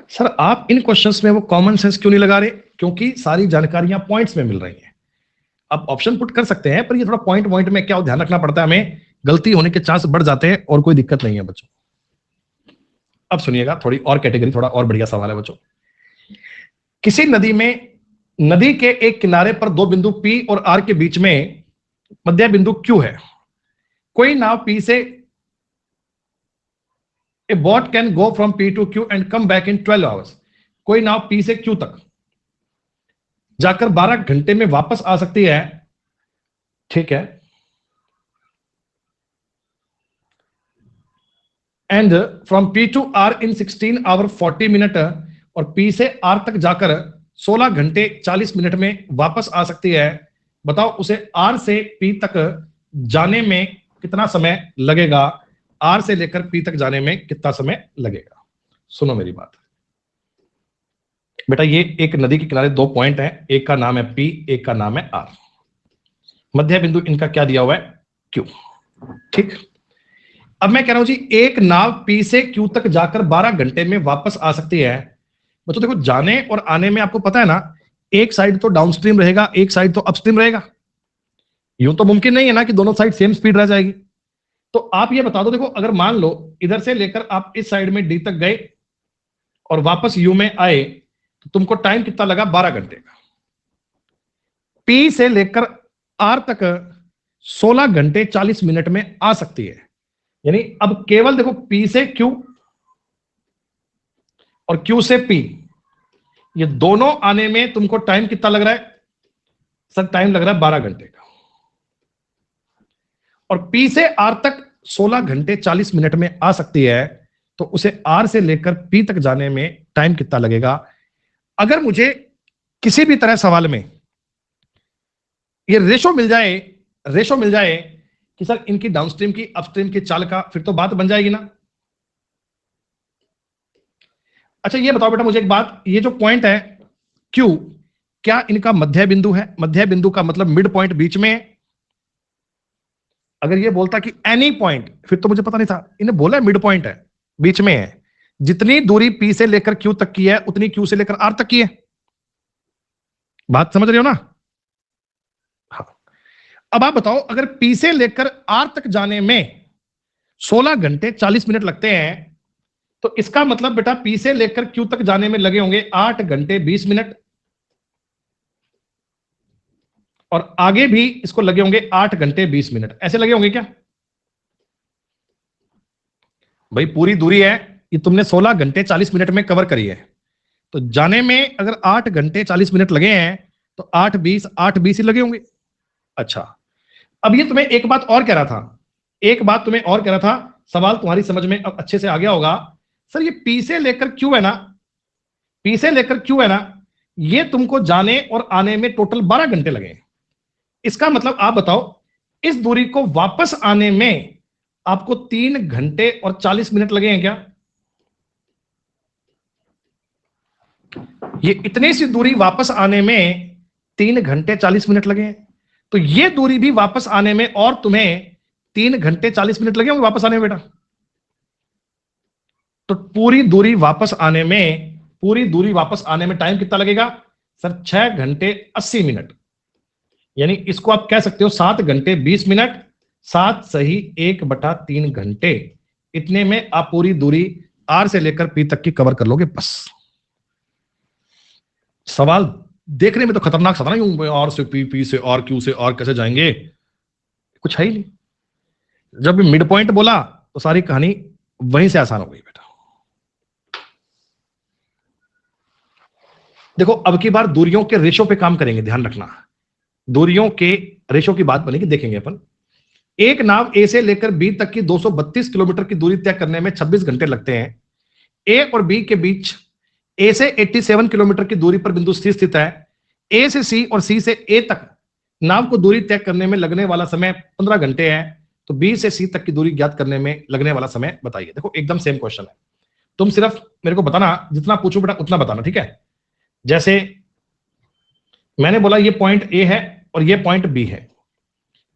Speaker 2: सर आप इन क्वेश्चंस में वो कॉमन सेंस क्यों नहीं लगा रहे? क्योंकि सारी जानकारियां पॉइंट्स में मिल रही हैं। आप ऑप्शन पुट कर सकते हैं, पर ये थोड़ा पॉइंट पॉइंट में क्या ध्यान रखना पड़ता है, हमें गलती होने के चांस बढ़ जाते हैं, और कोई दिक्कत नहीं है बच्चों। अब सुनिएगा थोड़ी और कैटेगरी, थोड़ा और बढ़िया सवाल है बच्चों। किसी नदी में, नदी के एक किनारे पर दो बिंदु P और R के बीच में मध्य बिंदु Q है। कोई नाव P से, ए boat can go from P to Q and come back in 12 hours. कोई नाव P से Q तक जाकर 12 घंटे में वापस आ सकती है, ठीक है। And from P to R in 16 hour 40 minute, और P से R तक जाकर 16 घंटे 40 मिनट में वापस आ सकती है। बताओ उसे R से P तक जाने में कितना समय लगेगा? R से लेकर P तक जाने में कितना समय लगेगा? सुनो मेरी बात बेटा, ये एक नदी के किनारे दो पॉइंट हैं, एक का नाम है P, एक का नाम है R। मध्य बिंदु इनका क्या दिया हुआ है? Q, ठीक। अब मैं कह रहा हूं जी एक नाव P से Q तक जाकर 12 घंटे में वापस आ सकती है। बच्चों देखो जाने और आने में आपको पता है ना, एक साइड तो डाउनस्ट्रीम रहेगा, एक साइड तो अपस्ट्रीम रहेगा। यूं तो मुमकिन नहीं है ना कि दोनों साइड सेम स्पीड रह जाएगी। तो आप ये बता दो, देखो अगर मान लो इधर से लेकर आप इस साइड में D तक गए और वापस U में आए, तो तुमको टाइम कितना लगा? 12 घंटे का। P से लेकर R तक 16 घंटे 40 मिनट में आ सकती है। यानी अब केवल देखो P से Q और Q से P, ये दोनों आने में तुमको टाइम कितना लग रहा है? सर टाइम लग रहा है 12 घंटे का। और P से R तक 16 घंटे 40 मिनट में आ सकती है, तो उसे R से लेकर P तक जाने में टाइम कितना लगेगा? अगर मुझे किसी भी तरह सवाल में ये रेशो मिल जाए कि सर इनकी डाउनस्ट्रीम की अपस्ट्रीम की चाल का, फिर तो बात बन जाएगी ना। अच्छा ये बताओ बेटा मुझे एक बात, ये जो पॉइंट है Q, क्या इनका मध्य बिंदु है? मध्य बिंदु का मतलब मिड पॉइंट बीच में है। अगर ये बोलता कि एनी पॉइंट, फिर तो मुझे पता नहीं था। इन्हें बोला मिड पॉइंट है, बीच में है। जितनी दूरी P से लेकर Q तक की है, उतनी Q से लेकर R तक की है। बात समझ रहे हो ना? हाँ। अब आप बताओ अगर P से लेकर R तक जाने में 16 घंटे 40 मिनट लगते हैं, तो इसका मतलब बेटा P से लेकर Q तक जाने में लगे होंगे 8 घंटे 20 मिनट, और आगे भी इसको लगे होंगे 8 घंटे 20 मिनट। ऐसे लगे होंगे क्या भाई? पूरी दूरी है ये तुमने 16 घंटे 40 मिनट में कवर करी है, तो जाने में अगर 8 घंटे 40 मिनट लगे हैं, तो 8 20 ही लगे होंगे। अच्छा अब ये तुम्हें एक बात और कह रहा था, सवाल तुम्हारी समझ में अब अच्छे से आ गया होगा। सर ये P से लेकर Q है ना, ये तुमको जाने और आने में टोटल 12 घंटे लगे। इसका मतलब आप बताओ इस दूरी को वापस आने में आपको 3 घंटे और 40 मिनट लगे हैं क्या? ये इतनी सी दूरी वापस आने में 3 घंटे 40 मिनट लगे हैं, तो ये दूरी भी वापस आने में और तुम्हें 3 घंटे 40 मिनट लगे होंगे वापस आने में बेटा। तो पूरी दूरी वापस आने में टाइम कितना लगेगा? सर 6 घंटे 80 मिनट। यानी इसको आप कह सकते हो 7 घंटे 20 मिनट, 7 सही 1/3 घंटे, इतने में आप पूरी दूरी आर से लेकर पी तक की कवर कर लोगे। बस सवाल देखने में तो खतरनाक सा था ना, यूं आर से पी, पी से आर, क्यू से आर कैसे जाएंगे, कुछ है ही नहीं। जब मिड पॉइंट बोला तो सारी कहानी वहीं से आसान हो गई बेटा। देखो अब की बार दूरियों के रेशो पे काम करेंगे, ध्यान रखना, दूरियों के रेशो की बात बनेगी, देखेंगे अपन। एक नाव ए से लेकर बी तक की 232 किलोमीटर की दूरी तय करने में 26 घंटे लगते हैं। ए और बी के बीच ए से 87 किलोमीटर की दूरी पर बिंदु सी स्थित है। ए से सी और सी से ए तक नाव को दूरी तय करने में लगने वाला समय 15 घंटे है। तो बी से सी तक की दूरी ज्ञात करने में लगने वाला समय बताइए। देखो एकदम सेम क्वेश्चन है, तुम सिर्फ मेरे को बताना, जितना पूछूं बेटा उतना बताना, ठीक है। जैसे मैंने बोला ये पॉइंट ए है और ये पॉइंट बी है,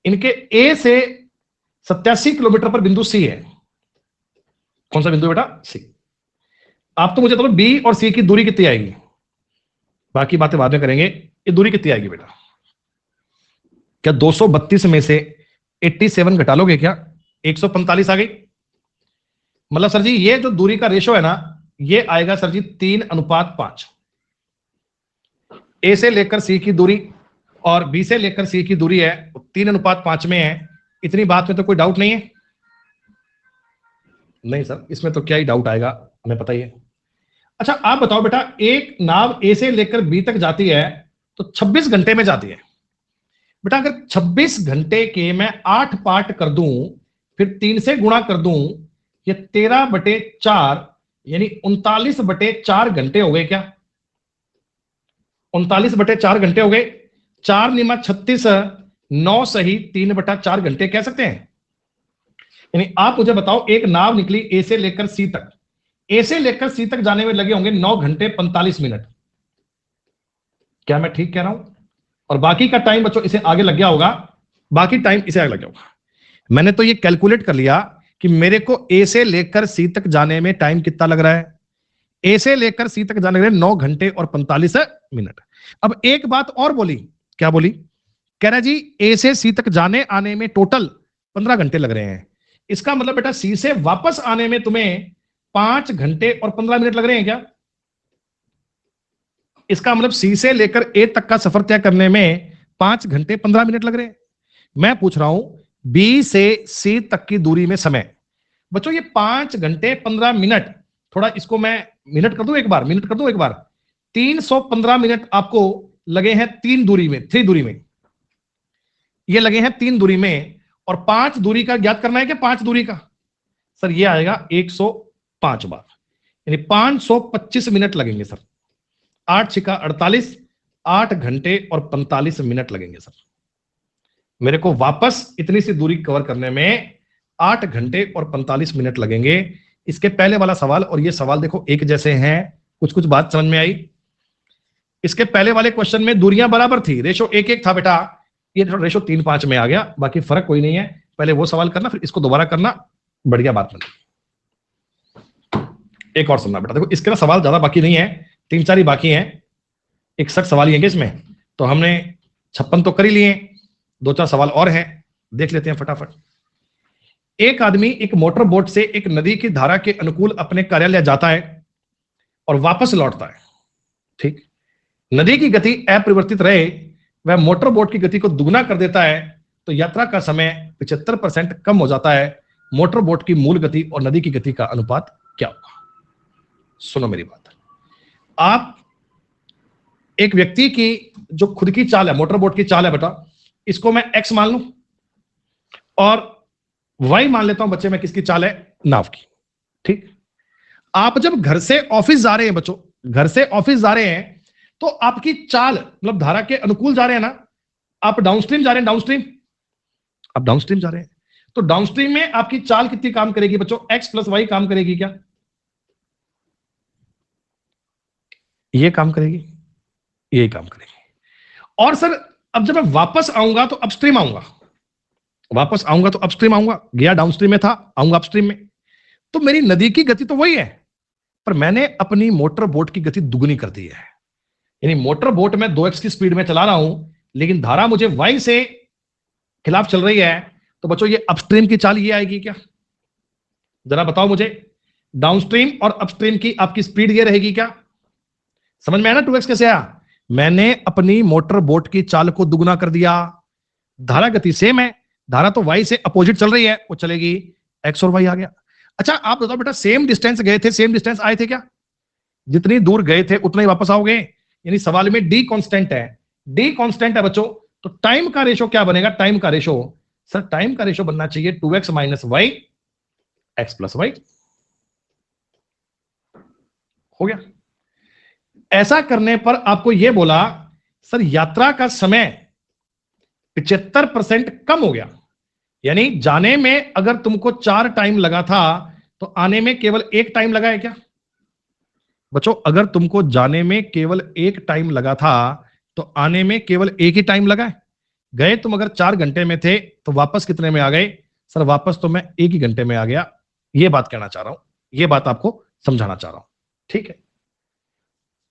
Speaker 2: इनके ए से 87 किलोमीटर पर बिंदु सी है। कौन सा बिंदु बेटा? सी। आप तो मुझे तो बी और सी की दूरी कितनी आएगी, बाकी बातें बाद में करेंगे। ये दूरी कितनी आएगी बेटा? क्या 232 में से 87 घटा लोगे क्या? 145 आ गई। मतलब सर जी ये जो दूरी का रेशो है ना, ये आएगा सर जी 3:5। ए से लेकर सी की दूरी और बी से लेकर सी की दूरी है 3:5 में है। इतनी बात में तो कोई डाउट नहीं है? नहीं सर, इसमें तो क्या ही डाउट आएगा, हमें पता ही है। अच्छा आप बताओ बेटा, एक नाव ए से लेकर बी तक जाती है तो 26 घंटे में जाती है। बेटा अगर 26 घंटे के मैं 8 पार्ट कर दूं, फिर 3 से गुणा कर दूं, ये 13/4 यानी 39/4 घंटे हो गए क्या? 39/4 घंटे हो गए। 4 निमा 36, 9 सही 3/4 घंटे कह सकते हैं। यानी आप मुझे बताओ, एक नाव निकली ए से लेकर सी तक, ए से लेकर सी तक जाने में लगे होंगे 9 घंटे 45 मिनट। क्या मैं ठीक कह रहा हूं? और बाकी का टाइम बच्चों इसे आगे लग गया होगा, बाकी टाइम इसे आगे लग गया होगा। मैंने तो ये कैलकुलेट कर लिया कि मेरे को ए से लेकर सी तक जाने में टाइम कितना लग रहा है। ए से लेकर सी तक जाने में 9 घंटे और 45 मिनट। अब एक बात और बोली, क्या बोली? कह रहा जी ए से सी तक जाने आने में टोटल 15 घंटे लग रहे हैं। इसका मतलब बेटा सी से वापस आने में तुम्हें 5 घंटे और 15 मिनट लग रहे हैं क्या? इसका मतलब सी से लेकर ए तक का सफर तय करने में 5 घंटे 15 मिनट लग रहे हैं। मैं पूछ रहा हूं बी से सी तक की दूरी में समय। बच्चों ये 5 घंटे 15 मिनट, थोड़ा इसको मैं मिनट कर दूं एक बार, मिनट कर दूं एक बार। 315 मिनट आपको लगे हैं 3 दूरी में, 3 दूरी में, ये लगे हैं 3 दूरी में। और 5 दूरी का ज्ञात करना है कि 5 दूरी का? सर ये आएगा 105 बार, यानी 525 मिनट लगेंगे सर। 8 छिका 48, 8 घंटे और 45 मिनट लगेंगे सर। मेरे को वापस इतनी सी दूरी कवर करने में 8 घंटे और 45 मिनट लगेंगे। इसके पहले वाला सवाल और ये सवाल देखो एक जैसे हैं, कुछ कुछ बात समझ में आई। इसके पहले वाले क्वेश्चन में दूरियां बराबर थी, रेशो 1:1 था बेटा, ये रेशो 3:5 में आ गया। बाकी फर्क कोई नहीं है, पहले वो सवाल करना फिर इसको दोबारा करना, बढ़िया बात बनी। एक और सुनना बेटा, देखो इसके ना सवाल ज्यादा बाकी नहीं है, 3-4 ही बाकी हैं। 61 सवाल ही हैं इसमें, तो हमने 56 तो कर ही लिए, 2-4 सवाल और हैं, देख लेते हैं फटाफट। एक आदमी एक मोटर बोट से एक नदी की धारा के अनुकूल अपने कार्यालय जाता है और वापस लौटता है। ठीक, नदी की गति अपरिवर्तित रहे, वह मोटर बोट की गति को दुगना कर देता है, तो यात्रा का समय 75% कम हो जाता है। मोटर बोट की मूल गति और नदी की गति का अनुपात क्या होगा? सुनो मेरी बात, आप एक व्यक्ति की जो खुद की चाल है, मोटर बोट की चाल है बेटा, इसको मैं x मान लूं और y मान लेता हूं बच्चे मैं किसकी चाल है? नाव की। ठीक, आप जब घर से ऑफिस जा रहे हैं बच्चों, घर से ऑफिस जा रहे हैं, तो आपकी चाल मतलब धारा के अनुकूल जा रहे हैं ना, आप डाउनस्ट्रीम जा रहे हैं, डाउनस्ट्रीम, आप डाउनस्ट्रीम जा रहे हैं, तो डाउनस्ट्रीम में आपकी चाल कितनी काम करेगी बच्चों? x + y काम करेगी क्या? ये काम करेगी, यही काम करेगी। और सर अब जब मैं वापस आऊंगा तो अपस्ट्रीम आऊंगा, वापस आऊंगा तो अपस्ट्रीम आऊंगा, गया डाउनस्ट्रीम में था, आऊंगा अपस्ट्रीम में, तो मेरी नदी की गति तो वही है, पर मैंने अपनी मोटर बोट की गति दुगनी कर दी है। यानी मोटर बोट में 2x की स्पीड में चला रहा हूं, लेकिन धारा मुझे y से खिलाफ चल रही है, तो बच्चों ये अपस्ट्रीम की चाल ये आएगी क्या? जरा बताओ मुझे, डाउनस्ट्रीम और अपस्ट्रीम की आपकी स्पीड ये रहेगी क्या? समझ में आया ना 2x कैसे आया? मैंने अपनी मोटर बोट की चाल को दुगना कर दिया। धारा गति सेम है, धारा तो y से अपोजिट चल रही है, वो चलेगी x और y आ गया। अच्छा आप बताओ बेटा, सेम डिस्टेंस गए थे, सेम डिस्टेंस आए थे क्या? जितनी दूर गए थे उतना ही वापस आओगे, यानी सवाल में d कांस्टेंट है, d कांस्टेंट है बच्चों, तो टाइम का रेशो क्या बनेगा? टाइम का रेशो, सर टाइम का रेशो बनना चाहिए 2x minus y x plus y. हो गया। ऐसा करने पर आपको यह बोला सर यात्रा का समय 75% कम हो गया, यानी जाने में अगर तुमको 4 टाइम लगा था तो आने में केवल 1 टाइम लगा है क्या? बच्चों अगर तुमको जाने में केवल 1 टाइम लगा था तो आने में केवल 1 ही टाइम लगा है। गए तुम अगर 4 घंटे में थे तो वापस कितने में आ गए? सर वापस तो मैं 1 ही घंटे में आ गया। यह बात कहना चाह रहा हूं, यह बात आपको समझाना चाह रहा हूं, ठीक है।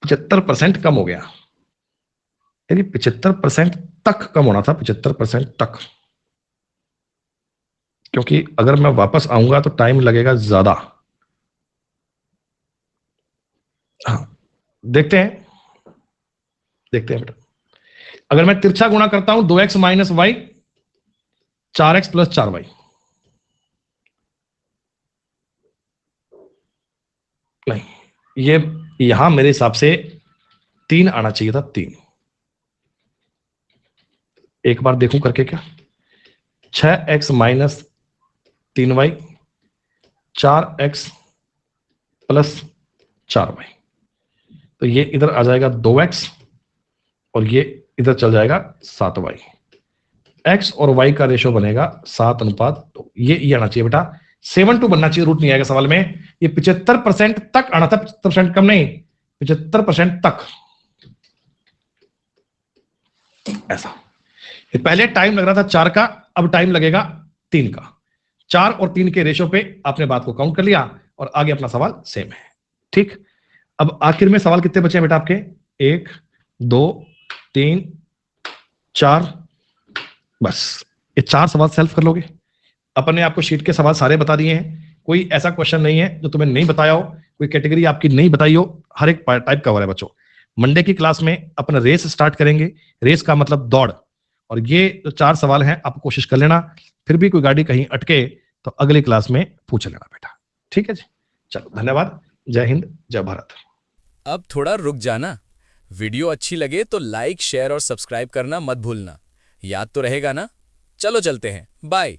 Speaker 2: 75% कम हो गया, यानी 75% तक कम होना था, 75% तक, क्योंकि अगर मैं वापस आऊंगा तो टाइम लगेगा ज्यादा। हाँ देखते हैं, देखते हैं बेटा, अगर मैं तिरछा गुणा करता हूं 2x minus Y 4x plus 4y, नहीं ये यहां मेरे हिसाब से 3 आना चाहिए था, 3। एक बार देखूं करके क्या, 6x minus 3y 4x plus 4y, तो ये इधर आ जाएगा 2x और ये इधर चल जाएगा 7y। x और y का रेशो बनेगा 7:2। ये आना चाहिए बेटा, 7:2 बनना चाहिए, रूट नहीं आएगा सवाल में। ये 75% तक आना था, 75% कम नहीं, 75% तक, ऐसा। ये पहले टाइम लग रहा था 4 का, अब टाइम लगेगा 3 का। 4 और 3 के रेशो पे आपने बात को काउंट कर लिया और आगे अपना सवाल सेम है, ठीक। अब आखिर में सवाल कितने बचे हैं बेटा आपके? 1 2 3 4, बस ये 4 सवाल सेल्फ कर लोगे। अपने आपको शीट के सवाल सारे बता दिए हैं, कोई ऐसा क्वेश्चन नहीं है जो तुम्हें नहीं बताया हो, कोई कैटेगरी आपकी नहीं बताई हो, हर एक टाइप कवर है बच्चों। मंडे की क्लास में अपना रेस स्टार्ट करेंगे, रेस का मतलब दौड़, और ये जो 4 सवाल हैं आप कोशिश कर लेना, फिर भी कोई गाड़ी कहीं अटके तो अगली क्लास में पूछ लेना बेटा, ठीक है जी। चलो धन्यवाद, जय हिंद जय भारत।
Speaker 3: अब थोड़ा रुक जाना, वीडियो अच्छी लगे तो लाइक शेयर और सब्सक्राइब करना मत भूलना। याद तो रहेगा ना? चलो चलते हैं, बाय।